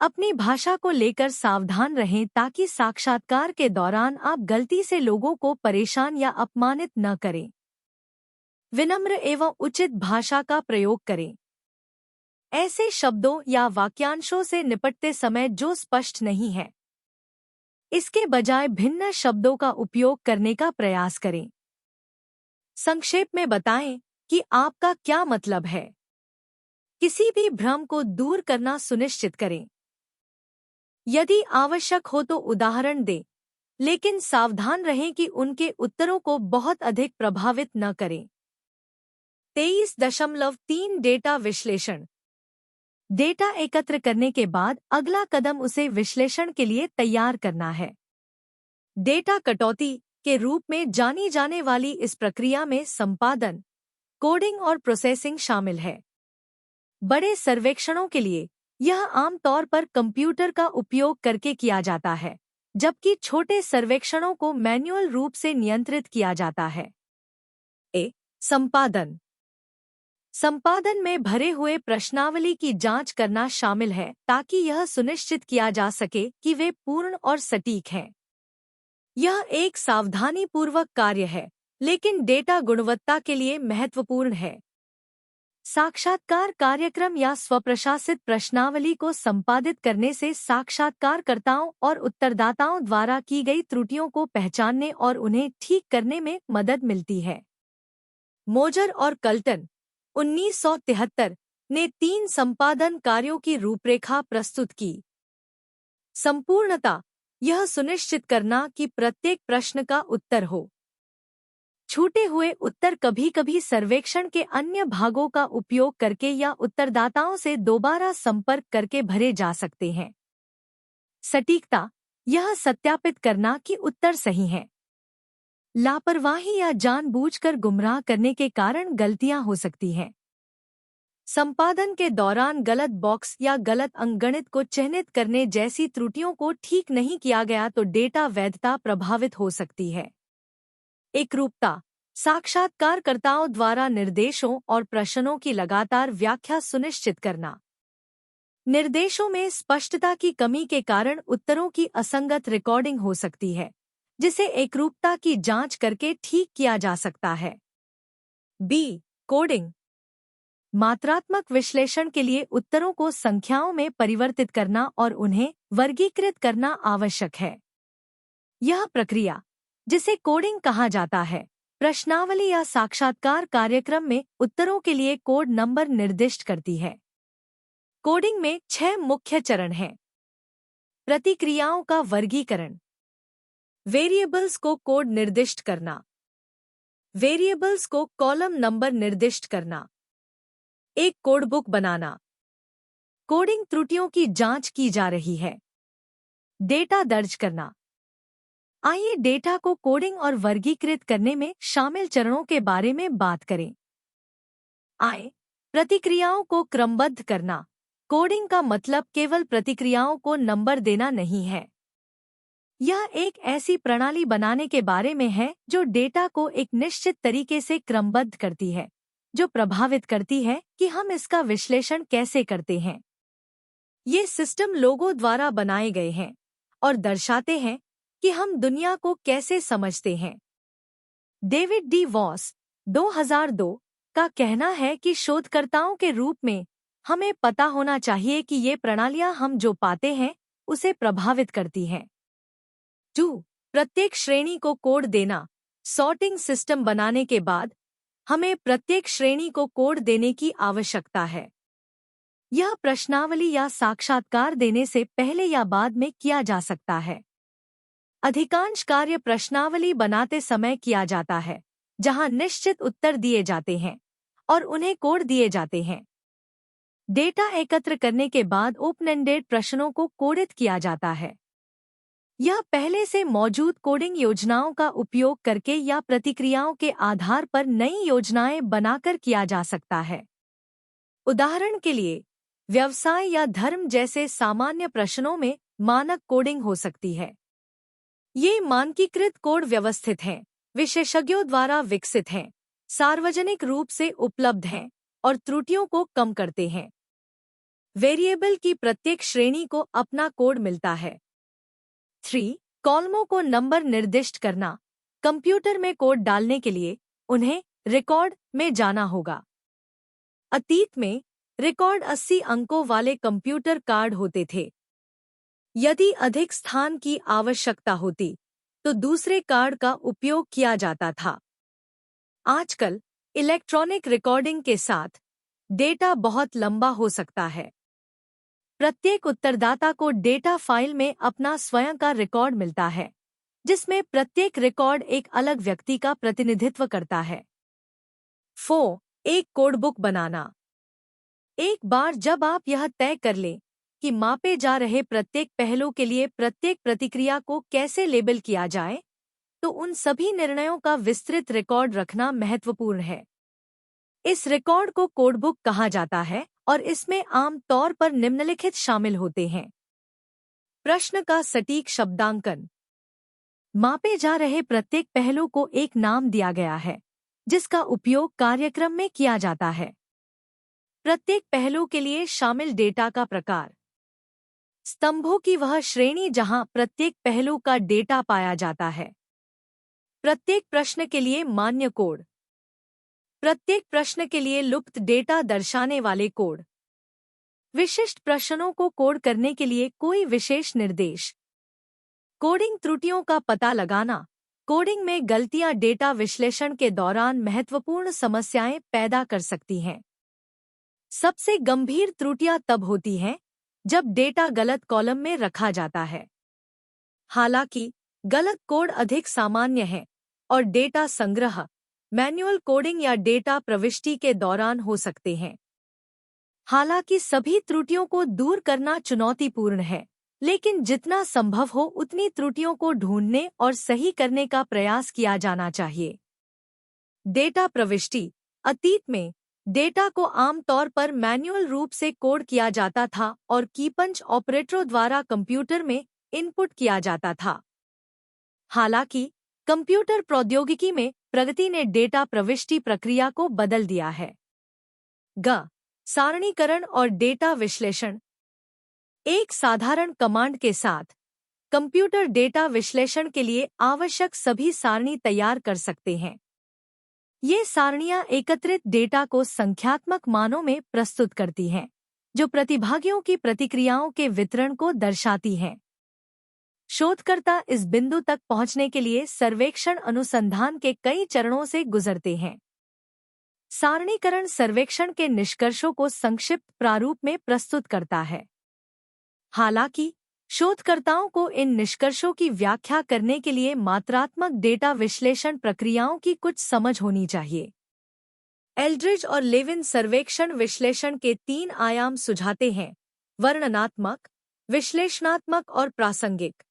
अपनी भाषा को लेकर सावधान रहें ताकि साक्षात्कार के दौरान आप गलती से लोगों को परेशान या अपमानित न करें। विनम्र एवं उचित भाषा का प्रयोग करें। ऐसे शब्दों या वाक्यांशों से निपटते समय जो स्पष्ट नहीं है, इसके बजाय भिन्न शब्दों का उपयोग करने का प्रयास करें। संक्षेप में बताएं कि आपका क्या मतलब है। किसी भी भ्रम को दूर करना सुनिश्चित करें। यदि आवश्यक हो तो उदाहरण दें, लेकिन सावधान रहें कि उनके उत्तरों को बहुत अधिक प्रभावित न करें। 23.3 डेटा विश्लेषण। डेटा एकत्र करने के बाद अगला कदम उसे विश्लेषण के लिए तैयार करना है। डेटा कटौती के रूप में जानी जाने वाली इस प्रक्रिया में संपादन, कोडिंग और प्रोसेसिंग शामिल है। बड़े सर्वेक्षणों के लिए यह आमतौर पर कंप्यूटर का उपयोग करके किया जाता है, जबकि छोटे सर्वेक्षणों को मैन्युअल रूप से नियंत्रित किया जाता है। संपादन। संपादन में भरे हुए प्रश्नावली की जांच करना शामिल है ताकि यह सुनिश्चित किया जा सके कि वे पूर्ण और सटीक हैं। यह एक सावधानीपूर्वक कार्य है, लेकिन डेटा गुणवत्ता के लिए महत्वपूर्ण है। साक्षात्कार कार्यक्रम या स्वप्रशासित प्रश्नावली को संपादित करने से साक्षात्कारकर्ताओं और उत्तरदाताओं द्वारा की गई त्रुटियों को पहचानने और उन्हें ठीक करने में मदद मिलती है। मोजर और कल्टन 1973 ने 3 संपादन कार्यों की रूपरेखा प्रस्तुत की। संपूर्णता, यह सुनिश्चित करना कि प्रत्येक प्रश्न का उत्तर हो। छूटे हुए उत्तर कभी-कभी सर्वेक्षण के अन्य भागों का उपयोग करके या उत्तरदाताओं से दोबारा संपर्क करके भरे जा सकते हैं। सटीकता, यह सत्यापित करना कि उत्तर सही हैं। लापरवाही या जानबूझकर गुमराह करने के कारण गलतियां हो सकती हैं। संपादन के दौरान गलत बॉक्स या गलत अंकगणित को चिह्नित करने जैसी त्रुटियों को ठीक नहीं किया गया तो डेटा वैधता प्रभावित हो सकती है। एकरूपता, साक्षात्कारकर्ताओं द्वारा निर्देशों और प्रश्नों की लगातार व्याख्या सुनिश्चित करना। निर्देशों में स्पष्टता की कमी के कारण उत्तरों की असंगत रिकॉर्डिंग हो सकती है, जिसे एकरूपता की जांच करके ठीक किया जा सकता है। बी. कोडिंग, मात्रात्मक विश्लेषण के लिए उत्तरों को संख्याओं में परिवर्तित करना और उन्हें वर्गीकृत करना आवश्यक है। यह प्रक्रिया, जिसे कोडिंग कहा जाता है, प्रश्नावली या साक्षात्कार कार्यक्रम में उत्तरों के लिए कोड नंबर निर्दिष्ट करती है। कोडिंग में 6 मुख्य चरण हैं। प्रतिक्रियाओं का वर्गीकरण, वेरिएबल्स को कोड निर्दिष्ट करना, वेरिएबल्स को कॉलम नंबर निर्दिष्ट करना, एक कोडबुक बनाना। कोडिंग त्रुटियों की जांच की जा रही है। डेटा दर्ज करना। आइए डेटा को कोडिंग और वर्गीकृत करने में शामिल चरणों के बारे में बात करें। प्रतिक्रियाओं को क्रमबद्ध करना। कोडिंग का मतलब केवल प्रतिक्रियाओं को नंबर देना नहीं है। यह एक ऐसी प्रणाली बनाने के बारे में है जो डेटा को एक निश्चित तरीके से क्रमबद्ध करती है, जो प्रभावित करती है कि हम इसका विश्लेषण कैसे करते हैं। ये सिस्टम लोगों द्वारा बनाए गए हैं और दर्शाते हैं कि हम दुनिया को कैसे समझते हैं। डेविड डी वॉस 2002 का कहना है कि शोधकर्ताओं के रूप में हमें पता होना चाहिए कि ये प्रणालियां हम जो पाते हैं उसे प्रभावित करती हैं। 2. प्रत्येक श्रेणी को कोड देना। सॉर्टिंग सिस्टम बनाने के बाद हमें प्रत्येक श्रेणी को कोड देने की आवश्यकता है। यह प्रश्नावली या साक्षात्कार देने से पहले या बाद में किया जा सकता है। अधिकांश कार्य प्रश्नावली बनाते समय किया जाता है, जहां निश्चित उत्तर दिए जाते हैं और उन्हें कोड दिए जाते हैं। डेटा एकत्र करने के बाद ओपन-एंडेड प्रश्नों को कोडित किया जाता है। यह पहले से मौजूद कोडिंग योजनाओं का उपयोग करके या प्रतिक्रियाओं के आधार पर नई योजनाएं बनाकर किया जा सकता है। उदाहरण के लिए, व्यवसाय या धर्म जैसे सामान्य प्रश्नों में मानक कोडिंग हो सकती है। ये मानकीकृत कोड व्यवस्थित हैं, विशेषज्ञों द्वारा विकसित हैं, सार्वजनिक रूप से उपलब्ध हैं और त्रुटियों को कम करते हैं। वेरिएबल की प्रत्येक श्रेणी को अपना कोड मिलता है। 3. कॉलमों को नंबर निर्दिष्ट करना। कंप्यूटर में कोड डालने के लिए उन्हें रिकॉर्ड में जाना होगा। अतीत में रिकॉर्ड 80 अंकों वाले कंप्यूटर कार्ड होते थे। यदि अधिक स्थान की आवश्यकता होती तो दूसरे कार्ड का उपयोग किया जाता था। आजकल इलेक्ट्रॉनिक रिकॉर्डिंग के साथ डेटा बहुत लंबा हो सकता है। प्रत्येक उत्तरदाता को डेटा फाइल में अपना स्वयं का रिकॉर्ड मिलता है, जिसमें प्रत्येक रिकॉर्ड एक अलग व्यक्ति का प्रतिनिधित्व करता है। 4. एक कोडबुक बनाना। एक बार जब आप यह तय कर लें कि मापे जा रहे प्रत्येक पहलू के लिए प्रत्येक प्रतिक्रिया को कैसे लेबल किया जाए, तो उन सभी निर्णयों का विस्तृत रिकॉर्ड रखना महत्वपूर्ण है। इस रिकॉर्ड को कोडबुक कहा जाता है और इसमें आम तौर पर निम्नलिखित शामिल होते हैं। प्रश्न का सटीक शब्दांकन। मापे जा रहे प्रत्येक पहलू को एक नाम दिया गया है, जिसका उपयोग कार्यक्रम में किया जाता है। प्रत्येक पहलू के लिए शामिल डेटा का प्रकार। स्तंभों की वह श्रेणी जहां प्रत्येक पहलू का डेटा पाया जाता है। प्रत्येक प्रश्न के लिए मान्य कोड। प्रत्येक प्रश्न के लिए लुप्त डेटा दर्शाने वाले कोड। विशिष्ट प्रश्नों को कोड करने के लिए कोई विशेष निर्देश। कोडिंग त्रुटियों का पता लगाना। कोडिंग में गलतियां डेटा विश्लेषण के दौरान महत्वपूर्ण समस्याएं पैदा कर सकती हैं। सबसे गंभीर त्रुटियां तब होती हैं जब डेटा गलत कॉलम में रखा जाता है। हालांकि गलत कोड अधिक सामान्य है और डेटा संग्रह, मैन्युअल कोडिंग या डेटा प्रविष्टि के दौरान हो सकते हैं। हालांकि सभी त्रुटियों को दूर करना चुनौतीपूर्ण है, लेकिन जितना संभव हो उतनी त्रुटियों को ढूंढने और सही करने का प्रयास किया जाना चाहिए। डेटा प्रविष्टि। अतीत में डेटा को आमतौर पर मैन्युअल रूप से कोड किया जाता था और कीपंच ऑपरेटरों द्वारा कंप्यूटर में इनपुट किया जाता था। हालांकि कंप्यूटर प्रौद्योगिकी में प्रगति ने डेटा प्रविष्टि प्रक्रिया को बदल दिया है। सारणीकरण और डेटा विश्लेषण। एक साधारण कमांड के साथ कंप्यूटर डेटा विश्लेषण के लिए आवश्यक सभी सारणी तैयार कर सकते हैं। ये सारणियां एकत्रित डेटा को संख्यात्मक मानों में प्रस्तुत करती हैं, जो प्रतिभागियों की प्रतिक्रियाओं के वितरण को दर्शाती हैं। शोधकर्ता इस बिंदु तक पहुंचने के लिए सर्वेक्षण अनुसंधान के कई चरणों से गुजरते हैं। सारणीकरण सर्वेक्षण के निष्कर्षों को संक्षिप्त प्रारूप में प्रस्तुत करता है। हालांकि शोधकर्ताओं को इन निष्कर्षों की व्याख्या करने के लिए मात्रात्मक डेटा विश्लेषण प्रक्रियाओं की कुछ समझ होनी चाहिए। एल्ड्रिज और लेविन सर्वेक्षण विश्लेषण के 3 आयाम सुझाते हैं: वर्णनात्मक, विश्लेषणात्मक और प्रासंगिक।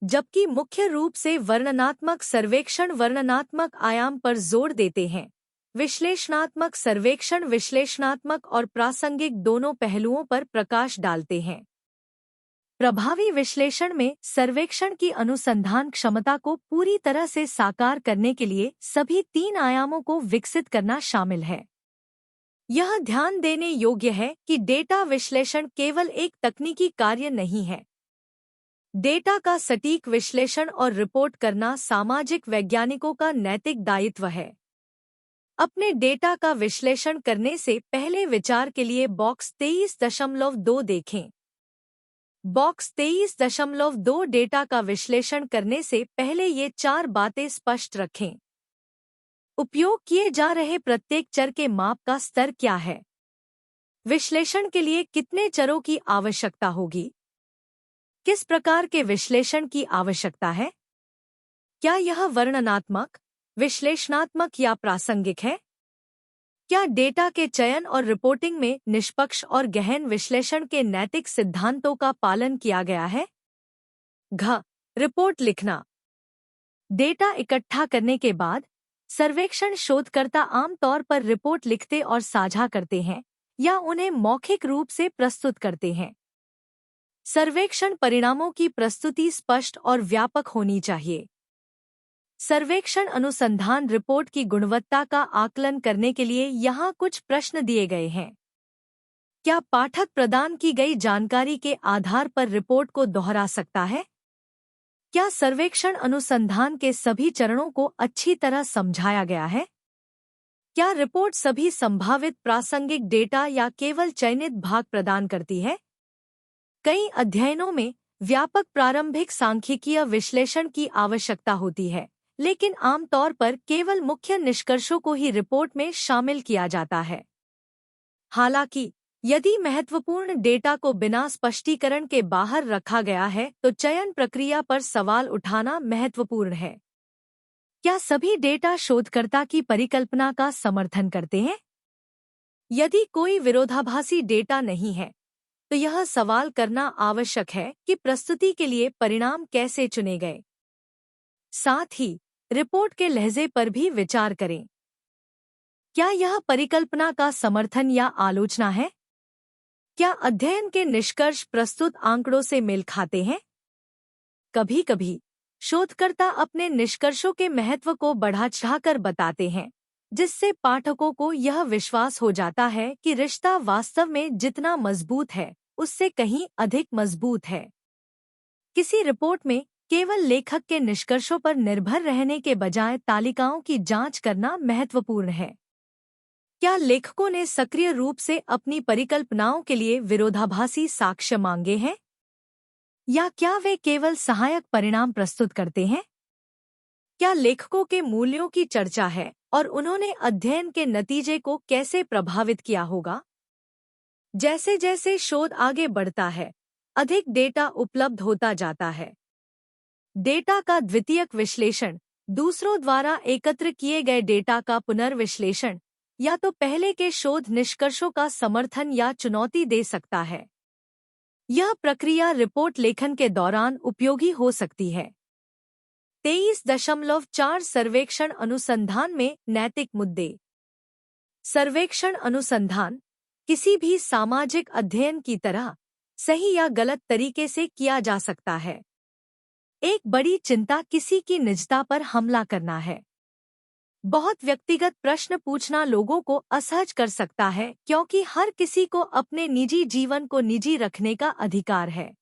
जबकि मुख्य रूप से वर्णनात्मक सर्वेक्षण वर्णनात्मक आयाम पर जोर देते हैं, विश्लेषणात्मक सर्वेक्षण विश्लेषणात्मक और प्रासंगिक दोनों पहलुओं पर प्रकाश डालते हैं। प्रभावी विश्लेषण में सर्वेक्षण की अनुसंधान क्षमता को पूरी तरह से साकार करने के लिए सभी 3 आयामों को विकसित करना शामिल है। यह ध्यान देने योग्य है कि डेटा विश्लेषण केवल एक तकनीकी कार्य नहीं है। डेटा का सटीक विश्लेषण और रिपोर्ट करना सामाजिक वैज्ञानिकों का नैतिक दायित्व है। अपने डेटा का विश्लेषण करने से पहले विचार के लिए बॉक्स 23.2 देखें। बॉक्स 23.2 डेटा का विश्लेषण करने से पहले ये 4 बातें स्पष्ट रखें। उपयोग किए जा रहे प्रत्येक चर के माप का स्तर क्या है? विश्लेषण के लिए कितने चरों की आवश्यकता होगी? किस प्रकार के विश्लेषण की आवश्यकता है? क्या यह वर्णनात्मक, विश्लेषणात्मक या प्रासंगिक है? क्या डेटा के चयन और रिपोर्टिंग में निष्पक्ष और गहन विश्लेषण के नैतिक सिद्धांतों का पालन किया गया है? रिपोर्ट लिखना। डेटा इकट्ठा करने के बाद सर्वेक्षण शोधकर्ता आमतौर पर रिपोर्ट लिखते और साझा करते हैं या उन्हें मौखिक रूप से प्रस्तुत करते हैं। सर्वेक्षण परिणामों की प्रस्तुति स्पष्ट और व्यापक होनी चाहिए। सर्वेक्षण अनुसंधान रिपोर्ट की गुणवत्ता का आकलन करने के लिए यहाँ कुछ प्रश्न दिए गए हैं। क्या पाठक प्रदान की गई जानकारी के आधार पर रिपोर्ट को दोहरा सकता है? क्या सर्वेक्षण अनुसंधान के सभी चरणों को अच्छी तरह समझाया गया है? क्या रिपोर्ट सभी संभावित प्रासंगिक डेटा या केवल चयनित भाग प्रदान करती है? कई अध्ययनों में व्यापक प्रारंभिक सांख्यिकीय विश्लेषण की आवश्यकता होती है, लेकिन आमतौर पर केवल मुख्य निष्कर्षों को ही रिपोर्ट में शामिल किया जाता है। हालांकि यदि महत्वपूर्ण डेटा को बिना स्पष्टीकरण के बाहर रखा गया है तो चयन प्रक्रिया पर सवाल उठाना महत्वपूर्ण है। क्या सभी डेटा शोधकर्ता की परिकल्पना का समर्थन करते हैं? यदि कोई विरोधाभासी डेटा नहीं है, तो यह सवाल करना आवश्यक है कि प्रस्तुति के लिए परिणाम कैसे चुने गए। साथ ही रिपोर्ट के लहजे पर भी विचार करें। क्या यह परिकल्पना का समर्थन या आलोचना है? क्या अध्ययन के निष्कर्ष प्रस्तुत आंकड़ों से मेल खाते हैं? कभी-कभी शोधकर्ता अपने निष्कर्षों के महत्व को बढ़ा-चढ़ाकर बताते हैं, जिससे पाठकों को यह विश्वास हो जाता है कि रिश्ता वास्तव में जितना मजबूत है, उससे कहीं अधिक मजबूत है। किसी रिपोर्ट में केवल लेखक के निष्कर्षों पर निर्भर रहने के बजाय तालिकाओं की जांच करना महत्वपूर्ण है। क्या लेखकों ने सक्रिय रूप से अपनी परिकल्पनाओं के लिए विरोधाभासी साक्ष्य मांगे हैं? या क्या वे केवल सहायक परिणाम प्रस्तुत करते हैं? क्या लेखकों के मूल्यों की चर्चा है और उन्होंने अध्ययन के नतीजे को कैसे प्रभावित किया होगा? जैसे जैसे शोध आगे बढ़ता है, अधिक डेटा उपलब्ध होता जाता है। डेटा का द्वितीयक विश्लेषण, दूसरों द्वारा एकत्र किए गए डेटा का पुनर्विश्लेषण, या तो पहले के शोध निष्कर्षों का समर्थन या चुनौती दे सकता है। यह प्रक्रिया रिपोर्ट लेखन के दौरान उपयोगी हो सकती है। 23.4 सर्वेक्षण अनुसंधान में नैतिक मुद्दे। सर्वेक्षण अनुसंधान किसी भी सामाजिक अध्ययन की तरह सही या गलत तरीके से किया जा सकता है। एक बड़ी चिंता किसी की निजता पर हमला करना है। बहुत व्यक्तिगत प्रश्न पूछना लोगों को असहज कर सकता है, क्योंकि हर किसी को अपने निजी जीवन को निजी रखने का अधिकार है।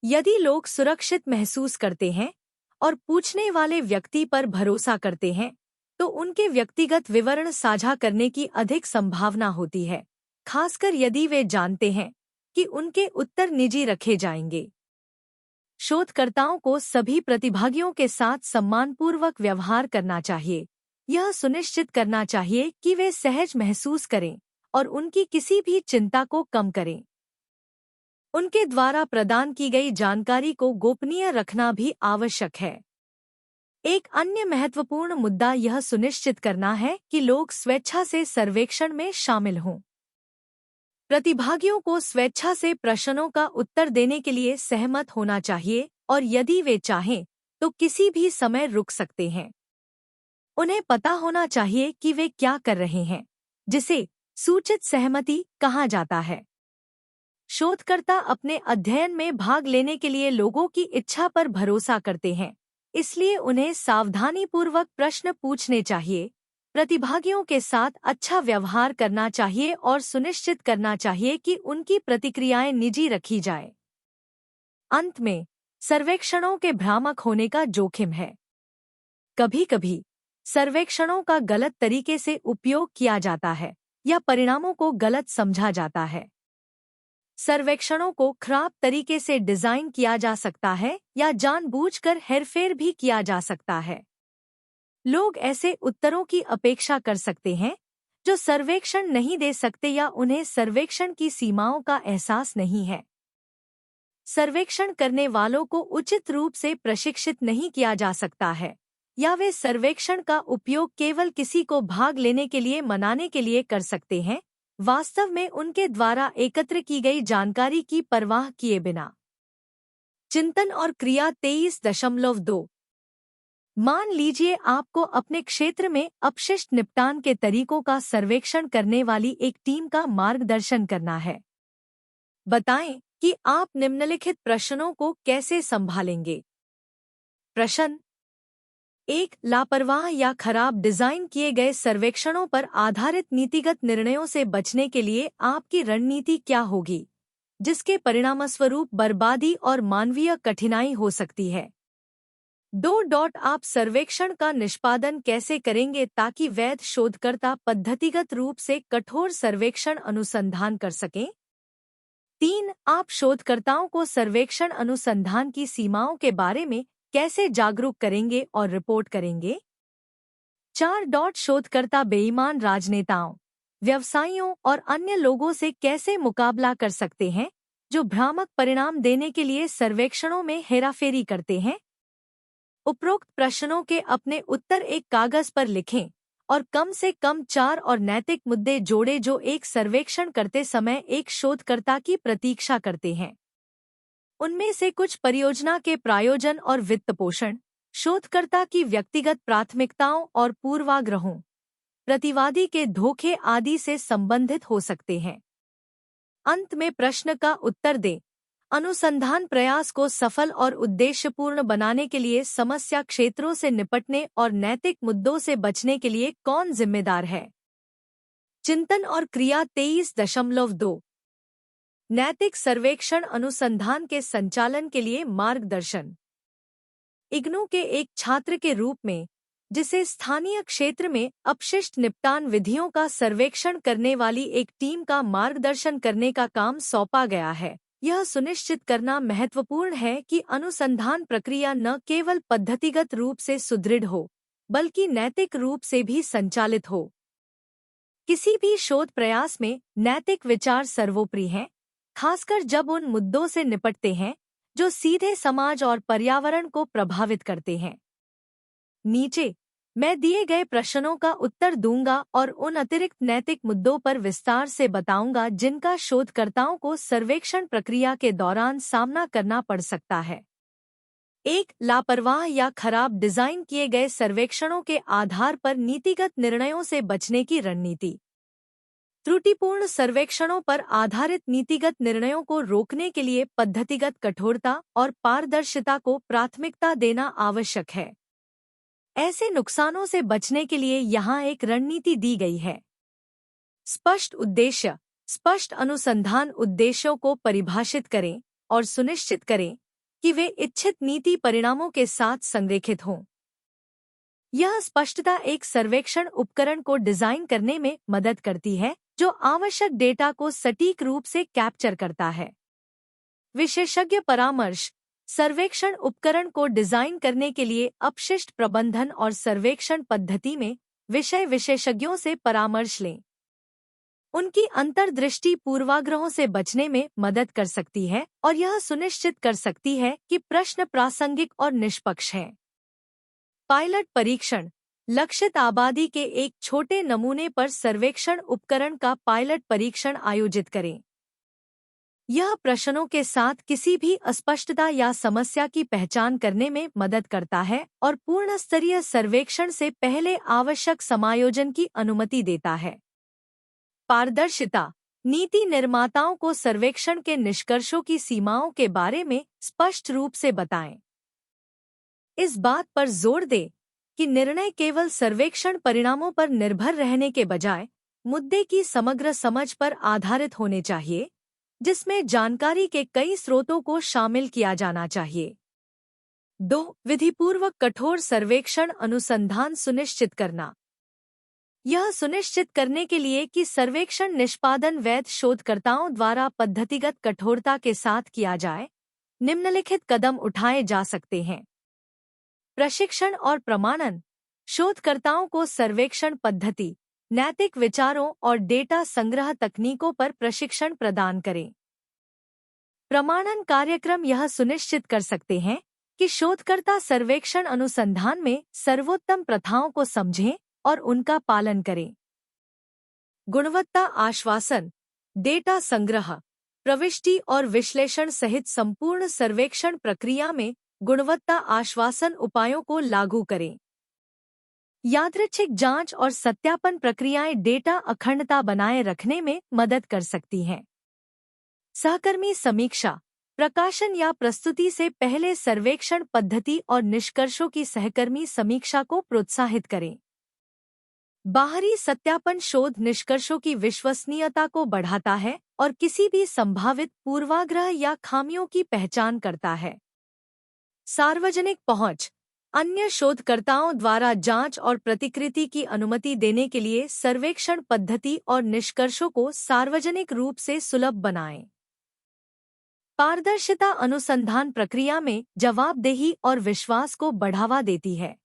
यदि लोग सुरक्षित महसूस करते हैं और पूछने वाले व्यक्ति पर भरोसा करते हैं, तो उनके व्यक्तिगत विवरण साझा करने की अधिक संभावना होती है, खासकर यदि वे जानते हैं कि उनके उत्तर निजी रखे जाएंगे। शोधकर्ताओं को सभी प्रतिभागियों के साथ सम्मानपूर्वक व्यवहार करना चाहिए। यह सुनिश्चित करना चाहिए कि वे सहज महसूस करें और उनकी किसी भी चिंता को कम करें। उनके द्वारा प्रदान की गई जानकारी को गोपनीय रखना भी आवश्यक है। एक अन्य महत्वपूर्ण मुद्दा यह सुनिश्चित करना है कि लोग स्वेच्छा से सर्वेक्षण में शामिल हों। प्रतिभागियों को स्वेच्छा से प्रश्नों का उत्तर देने के लिए सहमत होना चाहिए और यदि वे चाहें तो किसी भी समय रुक सकते हैं। उन्हें पता होना चाहिए कि वे क्या कर रहे हैं, जिसे सूचित सहमति कहा जाता है। शोधकर्ता अपने अध्ययन में भाग लेने के लिए लोगों की इच्छा पर भरोसा करते हैं, इसलिए उन्हें सावधानीपूर्वक प्रश्न पूछने चाहिए, प्रतिभागियों के साथ अच्छा व्यवहार करना चाहिए और सुनिश्चित करना चाहिए कि उनकी प्रतिक्रियाएं निजी रखी जाए। अंत में, सर्वेक्षणों के भ्रामक होने का जोखिम है। कभी-कभी सर्वेक्षणों का गलत तरीके से उपयोग किया जाता है या परिणामों को गलत समझा जाता है। सर्वेक्षणों को खराब तरीके से डिजाइन किया जा सकता है या जानबूझकर हेरफेर भी किया जा सकता है। लोग ऐसे उत्तरों की अपेक्षा कर सकते हैं जो सर्वेक्षण नहीं दे सकते या उन्हें सर्वेक्षण की सीमाओं का एहसास नहीं है। सर्वेक्षण करने वालों को उचित रूप से प्रशिक्षित नहीं किया जा सकता है, या वे सर्वेक्षण का उपयोग केवल किसी को भाग लेने के लिए मनाने के लिए कर सकते हैं, वास्तव में उनके द्वारा एकत्र की गई जानकारी की परवाह किए बिना। चिंतन और क्रिया 23.2। मान लीजिए आपको अपने क्षेत्र में अपशिष्ट निपटान के तरीकों का सर्वेक्षण करने वाली एक टीम का मार्गदर्शन करना है। बताएं कि आप निम्नलिखित प्रश्नों को कैसे संभालेंगे। प्रश्न 1, लापरवाह या खराब डिजाइन किए गए सर्वेक्षणों पर आधारित नीतिगत निर्णयों से बचने के लिए आपकी रणनीति क्या होगी, जिसके परिणामस्वरूप बर्बादी और मानवीय कठिनाई हो सकती है। 2. आप सर्वेक्षण का निष्पादन कैसे करेंगे ताकि वैध शोधकर्ता पद्धतिगत रूप से कठोर सर्वेक्षण अनुसंधान कर सकें। 3. आप शोधकर्ताओं को सर्वेक्षण अनुसंधान की सीमाओं के बारे में कैसे जागरूक करेंगे और रिपोर्ट करेंगे। 4. शोधकर्ता बेईमान राजनेताओं, व्यवसायियों और अन्य लोगों से कैसे मुकाबला कर सकते हैं जो भ्रामक परिणाम देने के लिए सर्वेक्षणों में हेराफेरी करते हैं। उपरोक्त प्रश्नों के अपने उत्तर एक कागज पर लिखें और कम से कम 4 और नैतिक मुद्दे जोड़ें जो एक सर्वेक्षण करते समय एक शोधकर्ता की प्रतीक्षा करते हैं। उनमें से कुछ परियोजना के प्रायोजन और वित्तपोषण, शोधकर्ता की व्यक्तिगत प्राथमिकताओं और पूर्वाग्रहों, प्रतिवादी के धोखे आदि से संबंधित हो सकते हैं। अंत में प्रश्न का उत्तर दें। अनुसंधान प्रयास को सफल और उद्देश्यपूर्ण बनाने के लिए समस्या क्षेत्रों से निपटने और नैतिक मुद्दों से बचने के लिए कौन जिम्मेदार है। चिंतन और क्रिया 23.2। नैतिक सर्वेक्षण अनुसंधान के संचालन के लिए मार्गदर्शन। इग्नू के एक छात्र के रूप में, जिसे स्थानीय क्षेत्र में अपशिष्ट निपटान विधियों का सर्वेक्षण करने वाली एक टीम का मार्गदर्शन करने का काम सौंपा गया है, यह सुनिश्चित करना महत्वपूर्ण है कि अनुसंधान प्रक्रिया न केवल पद्धतिगत रूप से सुदृढ़ हो, बल्कि नैतिक रूप से भी संचालित हो। किसी भी शोध प्रयास में नैतिक विचार सर्वोपरि हैं, खासकर जब उन मुद्दों से निपटते हैं जो सीधे समाज और पर्यावरण को प्रभावित करते हैं। नीचे मैं दिए गए प्रश्नों का उत्तर दूंगा और उन अतिरिक्त नैतिक मुद्दों पर विस्तार से बताऊंगा जिनका शोधकर्ताओं को सर्वेक्षण प्रक्रिया के दौरान सामना करना पड़ सकता है। 1. लापरवाह या खराब डिजाइन किए गए सर्वेक्षणों के आधार पर नीतिगत निर्णयों से बचने की रणनीति। त्रुटिपूर्ण सर्वेक्षणों पर आधारित नीतिगत निर्णयों को रोकने के लिए पद्धतिगत कठोरता और पारदर्शिता को प्राथमिकता देना आवश्यक है। ऐसे नुकसानों से बचने के लिए यहाँ एक रणनीति दी गई है। स्पष्ट उद्देश्य। स्पष्ट अनुसंधान उद्देश्यों को परिभाषित करें और सुनिश्चित करें कि वे इच्छित नीति परिणामों के साथ संरेखित हों। यह स्पष्टता एक सर्वेक्षण उपकरण को डिजाइन करने में मदद करती है जो आवश्यक डेटा को सटीक रूप से कैप्चर करता है। विशेषज्ञ परामर्श। सर्वेक्षण उपकरण को डिजाइन करने के लिए अपशिष्ट प्रबंधन और सर्वेक्षण पद्धति में विषय विशेषज्ञों से परामर्श लें। उनकी अंतर्दृष्टि पूर्वाग्रहों से बचने में मदद कर सकती है और यह सुनिश्चित कर सकती है कि प्रश्न प्रासंगिक और निष्पक्ष हैं। पायलट परीक्षण। लक्षित आबादी के एक छोटे नमूने पर सर्वेक्षण उपकरण का पायलट परीक्षण आयोजित करें। यह प्रश्नों के साथ किसी भी अस्पष्टता या समस्या की पहचान करने में मदद करता है और पूर्ण स्तरीय सर्वेक्षण से पहले आवश्यक समायोजन की अनुमति देता है। पारदर्शिता। नीति निर्माताओं को सर्वेक्षण के निष्कर्षों की सीमाओं के बारे में स्पष्ट रूप से बताएं। इस बात पर जोर दें कि निर्णय केवल सर्वेक्षण परिणामों पर निर्भर रहने के बजाय मुद्दे की समग्र समझ पर आधारित होने चाहिए, जिसमें जानकारी के कई स्रोतों को शामिल किया जाना चाहिए। 2. विधिपूर्वक कठोर सर्वेक्षण अनुसंधान सुनिश्चित करना। यह सुनिश्चित करने के लिए कि सर्वेक्षण निष्पादन वैध शोधकर्ताओं द्वारा पद्धतिगत कठोरता के साथ किया जाए, निम्नलिखित कदम उठाए जा सकते हैं। प्रशिक्षण और प्रमाणन। शोधकर्ताओं को सर्वेक्षण पद्धति, नैतिक विचारों और डेटा संग्रह तकनीकों पर प्रशिक्षण प्रदान करें। प्रमाणन कार्यक्रम यह सुनिश्चित कर सकते हैं कि शोधकर्ता सर्वेक्षण अनुसंधान में सर्वोत्तम प्रथाओं को समझें और उनका पालन करें। गुणवत्ता आश्वासन। डेटा संग्रह, प्रविष्टि और विश्लेषण सहित संपूर्ण सर्वेक्षण प्रक्रिया में गुणवत्ता आश्वासन उपायों को लागू करें। यादृच्छिक जांच और सत्यापन प्रक्रियाएं डेटा अखंडता बनाए रखने में मदद कर सकती हैं। सहकर्मी समीक्षा। प्रकाशन या प्रस्तुति से पहले सर्वेक्षण पद्धति और निष्कर्षों की सहकर्मी समीक्षा को प्रोत्साहित करें। बाहरी सत्यापन शोध निष्कर्षों की विश्वसनीयता को बढ़ाता है और किसी भी संभावित पूर्वाग्रह या खामियों की पहचान करता है। सार्वजनिक पहुंच। अन्य शोधकर्ताओं द्वारा जांच और प्रतिकृति की अनुमति देने के लिए सर्वेक्षण पद्धति और निष्कर्षों को सार्वजनिक रूप से सुलभ बनाएं। पारदर्शिता अनुसंधान प्रक्रिया में जवाबदेही और विश्वास को बढ़ावा देती है।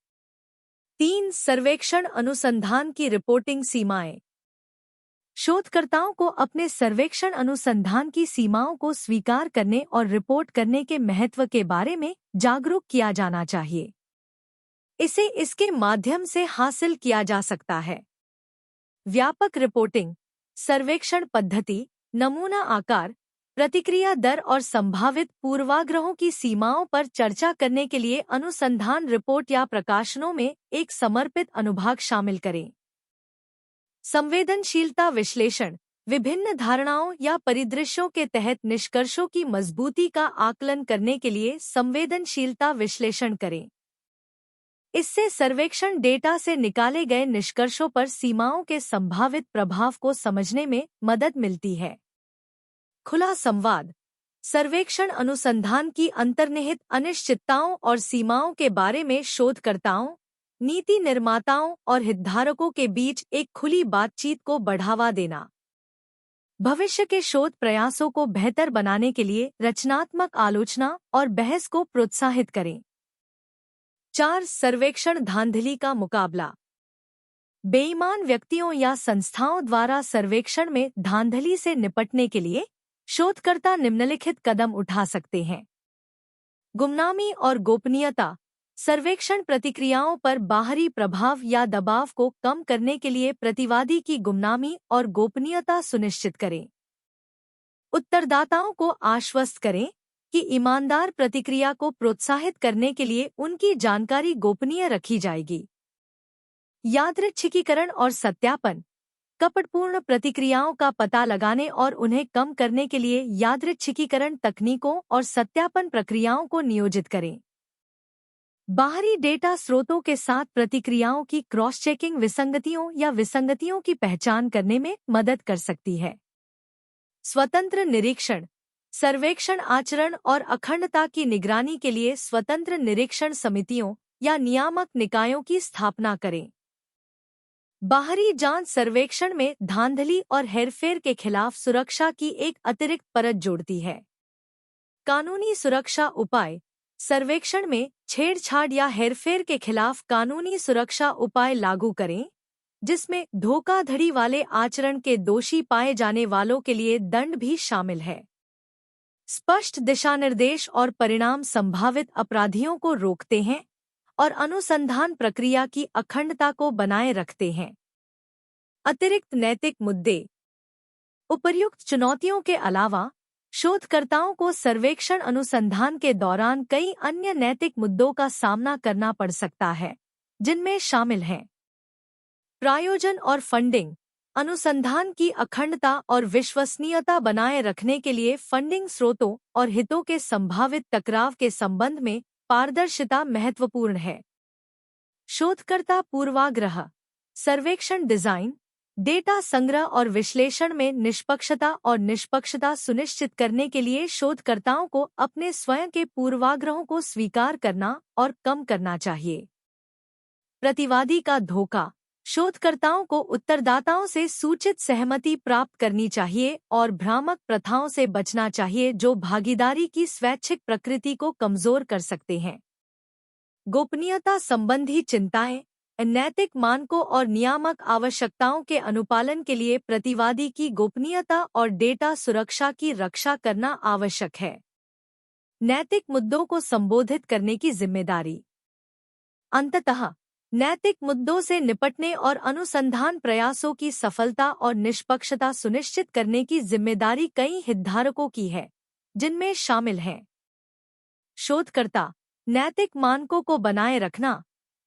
3. सर्वेक्षण अनुसंधान की रिपोर्टिंग सीमाएं। शोधकर्ताओं को अपने सर्वेक्षण अनुसंधान की सीमाओं को स्वीकार करने और रिपोर्ट करने के महत्व के बारे में जागरूक किया जाना चाहिए। इसे इसके माध्यम से हासिल किया जा सकता है। व्यापक रिपोर्टिंग। सर्वेक्षण पद्धति, नमूना आकार, प्रतिक्रिया दर और संभावित पूर्वाग्रहों की सीमाओं पर चर्चा करने के लिए अनुसंधान रिपोर्ट या प्रकाशनों में एक समर्पित अनुभाग शामिल करें। संवेदनशीलता विश्लेषण। विभिन्न धारणाओं या परिदृश्यों के तहत निष्कर्षों की मजबूती का आकलन करने के लिए संवेदनशीलता विश्लेषण करें। इससे सर्वेक्षण डेटा से निकाले गए निष्कर्षों पर सीमाओं के संभावित प्रभाव को समझने में मदद मिलती है। खुला संवाद। सर्वेक्षण अनुसंधान की अंतर्निहित अनिश्चितताओं और सीमाओं के बारे में शोधकर्ताओं, नीति निर्माताओं और हितधारकों के बीच एक खुली बातचीत को बढ़ावा देना। भविष्य के शोध प्रयासों को बेहतर बनाने के लिए रचनात्मक आलोचना और बहस को प्रोत्साहित करें। 4. सर्वेक्षण धांधली का मुकाबला। बेईमान व्यक्तियों या संस्थाओं द्वारा सर्वेक्षण में धांधली से निपटने के लिए शोधकर्ता निम्नलिखित कदम उठा सकते हैं। गुमनामी और गोपनीयता। सर्वेक्षण प्रतिक्रियाओं पर बाहरी प्रभाव या दबाव को कम करने के लिए प्रतिवादी की गुमनामी और गोपनीयता सुनिश्चित करें। उत्तरदाताओं को आश्वस्त करें कि ईमानदार प्रतिक्रिया को प्रोत्साहित करने के लिए उनकी जानकारी गोपनीय रखी जाएगी। यादृच्छिकीकरण और सत्यापन। कपटपूर्ण प्रतिक्रियाओं का पता लगाने और उन्हें कम करने के लिए यादृच्छिकीकरण तकनीकों और सत्यापन प्रक्रियाओं को नियोजित करें। बाहरी डेटा स्रोतों के साथ प्रतिक्रियाओं की क्रॉस चेकिंग विसंगतियों या विसंगतियों की पहचान करने में मदद कर सकती है। स्वतंत्र निरीक्षण, सर्वेक्षण आचरण और अखंडता की निगरानी के लिए स्वतंत्र निरीक्षण समितियों या नियामक निकायों की स्थापना करें। बाहरी जांच सर्वेक्षण में धांधली और हेरफेर के खिलाफ सुरक्षा की एक अतिरिक्त परत जोड़ती है। कानूनी सुरक्षा उपाय, सर्वेक्षण में छेड़छाड़ या हेरफेर के खिलाफ कानूनी सुरक्षा उपाय लागू करें, जिसमें धोखाधड़ी वाले आचरण के दोषी पाए जाने वालों के लिए दंड भी शामिल है। स्पष्ट दिशानिर्देश और परिणाम संभावित अपराधियों को रोकते हैं और अनुसंधान प्रक्रिया की अखंडता को बनाए रखते हैं। अतिरिक्त नैतिक मुद्दे, उपर्युक्त चुनौतियों के अलावा शोधकर्ताओं को सर्वेक्षण अनुसंधान के दौरान कई अन्य नैतिक मुद्दों का सामना करना पड़ सकता है, जिनमें शामिल हैं प्रायोजन और फंडिंग। अनुसंधान की अखंडता और विश्वसनीयता बनाए रखने के लिए फंडिंग स्रोतों और हितों के संभावित टकराव के संबंध में पारदर्शिता महत्वपूर्ण है। शोधकर्ता पूर्वाग्रह, सर्वेक्षण डिजाइन, डेटा संग्रह और विश्लेषण में निष्पक्षता सुनिश्चित करने के लिए शोधकर्ताओं को अपने स्वयं के पूर्वाग्रहों को स्वीकार करना और कम करना चाहिए। प्रतिवादी का धोखा, शोधकर्ताओं को उत्तरदाताओं से सूचित सहमति प्राप्त करनी चाहिए और भ्रामक प्रथाओं से बचना चाहिए जो भागीदारी की स्वैच्छिक प्रकृति को कमजोर कर सकते हैं। गोपनीयता संबंधी चिंताएं, नैतिक मानकों और नियामक आवश्यकताओं के अनुपालन के लिए प्रतिवादी की गोपनीयता और डेटा सुरक्षा की रक्षा करना आवश्यक है। नैतिक मुद्दों को संबोधित करने की जिम्मेदारी, अंततः नैतिक मुद्दों से निपटने और अनुसंधान प्रयासों की सफलता और निष्पक्षता सुनिश्चित करने की जिम्मेदारी कई हितधारकों की है, जिनमें शामिल हैं शोधकर्ता, नैतिक मानकों को बनाए रखना,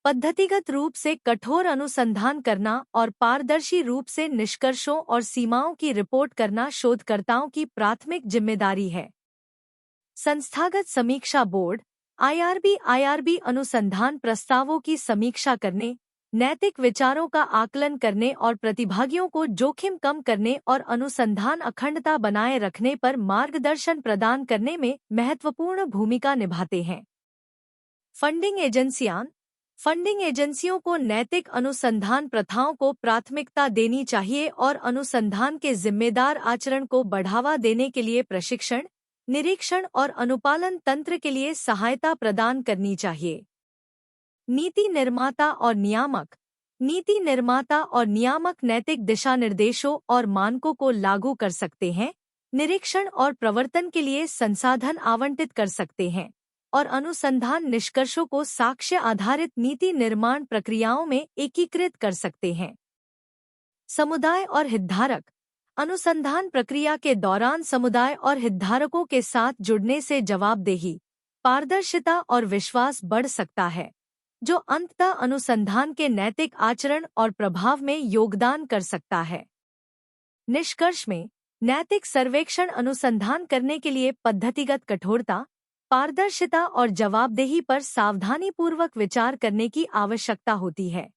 पद्धतिगत रूप से कठोर अनुसंधान करना और पारदर्शी रूप से निष्कर्षों और सीमाओं की रिपोर्ट करना शोधकर्ताओं की प्राथमिक जिम्मेदारी है। संस्थागत समीक्षा बोर्ड आईआरबी अनुसंधान प्रस्तावों की समीक्षा करने, नैतिक विचारों का आकलन करने और प्रतिभागियों को जोखिम कम करने और अनुसंधान अखंडता बनाए रखने पर मार्गदर्शन प्रदान करने में महत्वपूर्ण भूमिका निभाते हैं। फंडिंग एजेंसियों को नैतिक अनुसंधान प्रथाओं को प्राथमिकता देनी चाहिए और अनुसंधान के जिम्मेदार आचरण को बढ़ावा देने के लिए प्रशिक्षण, निरीक्षण और अनुपालन तंत्र के लिए सहायता प्रदान करनी चाहिए। नीति निर्माता और नियामक नैतिक दिशानिर्देशों और मानकों को लागू कर सकते हैं, निरीक्षण और प्रवर्तन के लिए संसाधन आवंटित कर सकते हैं और अनुसंधान निष्कर्षों को साक्ष्य आधारित नीति निर्माण प्रक्रियाओं में एकीकृत कर सकते हैं। समुदाय और हितधारक, अनुसंधान प्रक्रिया के दौरान समुदाय और हितधारकों के साथ जुड़ने से जवाबदेही, पारदर्शिता और विश्वास बढ़ सकता है, जो अंततः अनुसंधान के नैतिक आचरण और प्रभाव में योगदान कर सकता है। निष्कर्ष में, नैतिक सर्वेक्षण अनुसंधान करने के लिए पद्धतिगत कठोरता, पारदर्शिता और जवाबदेही पर सावधानीपूर्वक विचार करने की आवश्यकता होती है।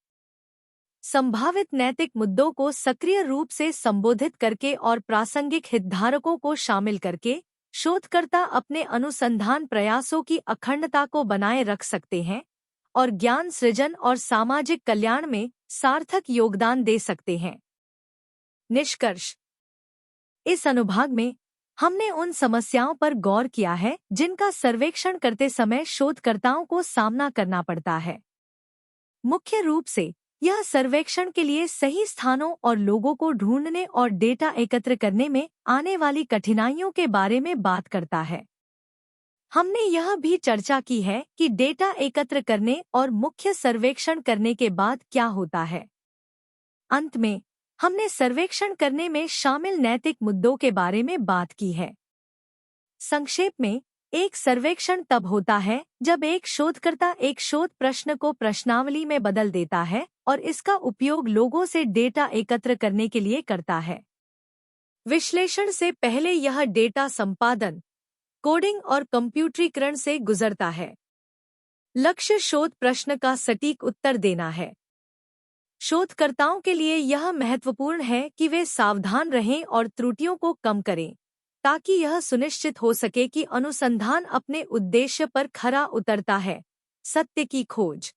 संभावित नैतिक मुद्दों को सक्रिय रूप से संबोधित करके और प्रासंगिक हितधारकों को शामिल करके शोधकर्ता अपने अनुसंधान प्रयासों की अखंडता को बनाए रख सकते हैं और ज्ञान सृजन और सामाजिक कल्याण में सार्थक योगदान दे सकते हैं। निष्कर्ष, इस अनुभाग में हमने उन समस्याओं पर गौर किया है जिनका सर्वेक्षण करते समय शोधकर्ताओं को सामना करना पड़ता है। मुख्य रूप से यह सर्वेक्षण के लिए सही स्थानों और लोगों को ढूंढने और डेटा एकत्र करने में आने वाली कठिनाइयों के बारे में बात करता है। हमने यह भी चर्चा की है कि डेटा एकत्र करने और मुख्य सर्वेक्षण करने के बाद क्या होता है। अंत में हमने सर्वेक्षण करने में शामिल नैतिक मुद्दों के बारे में बात की है। संक्षेप में, एक सर्वेक्षण तब होता है जब एक शोधकर्ता एक शोध प्रश्न को प्रश्नावली में बदल देता है और इसका उपयोग लोगों से डेटा एकत्र करने के लिए करता है। विश्लेषण से पहले यह डेटा संपादन, कोडिंग और कंप्यूटरीकरण से गुजरता है। लक्ष्य शोध प्रश्न का सटीक उत्तर देना है। शोधकर्ताओं के लिए यह महत्वपूर्ण है कि वे सावधान रहें और त्रुटियों को कम करें, ताकि यह सुनिश्चित हो सके कि अनुसंधान अपने उद्देश्य पर खरा उतरता है। सत्य की खोज।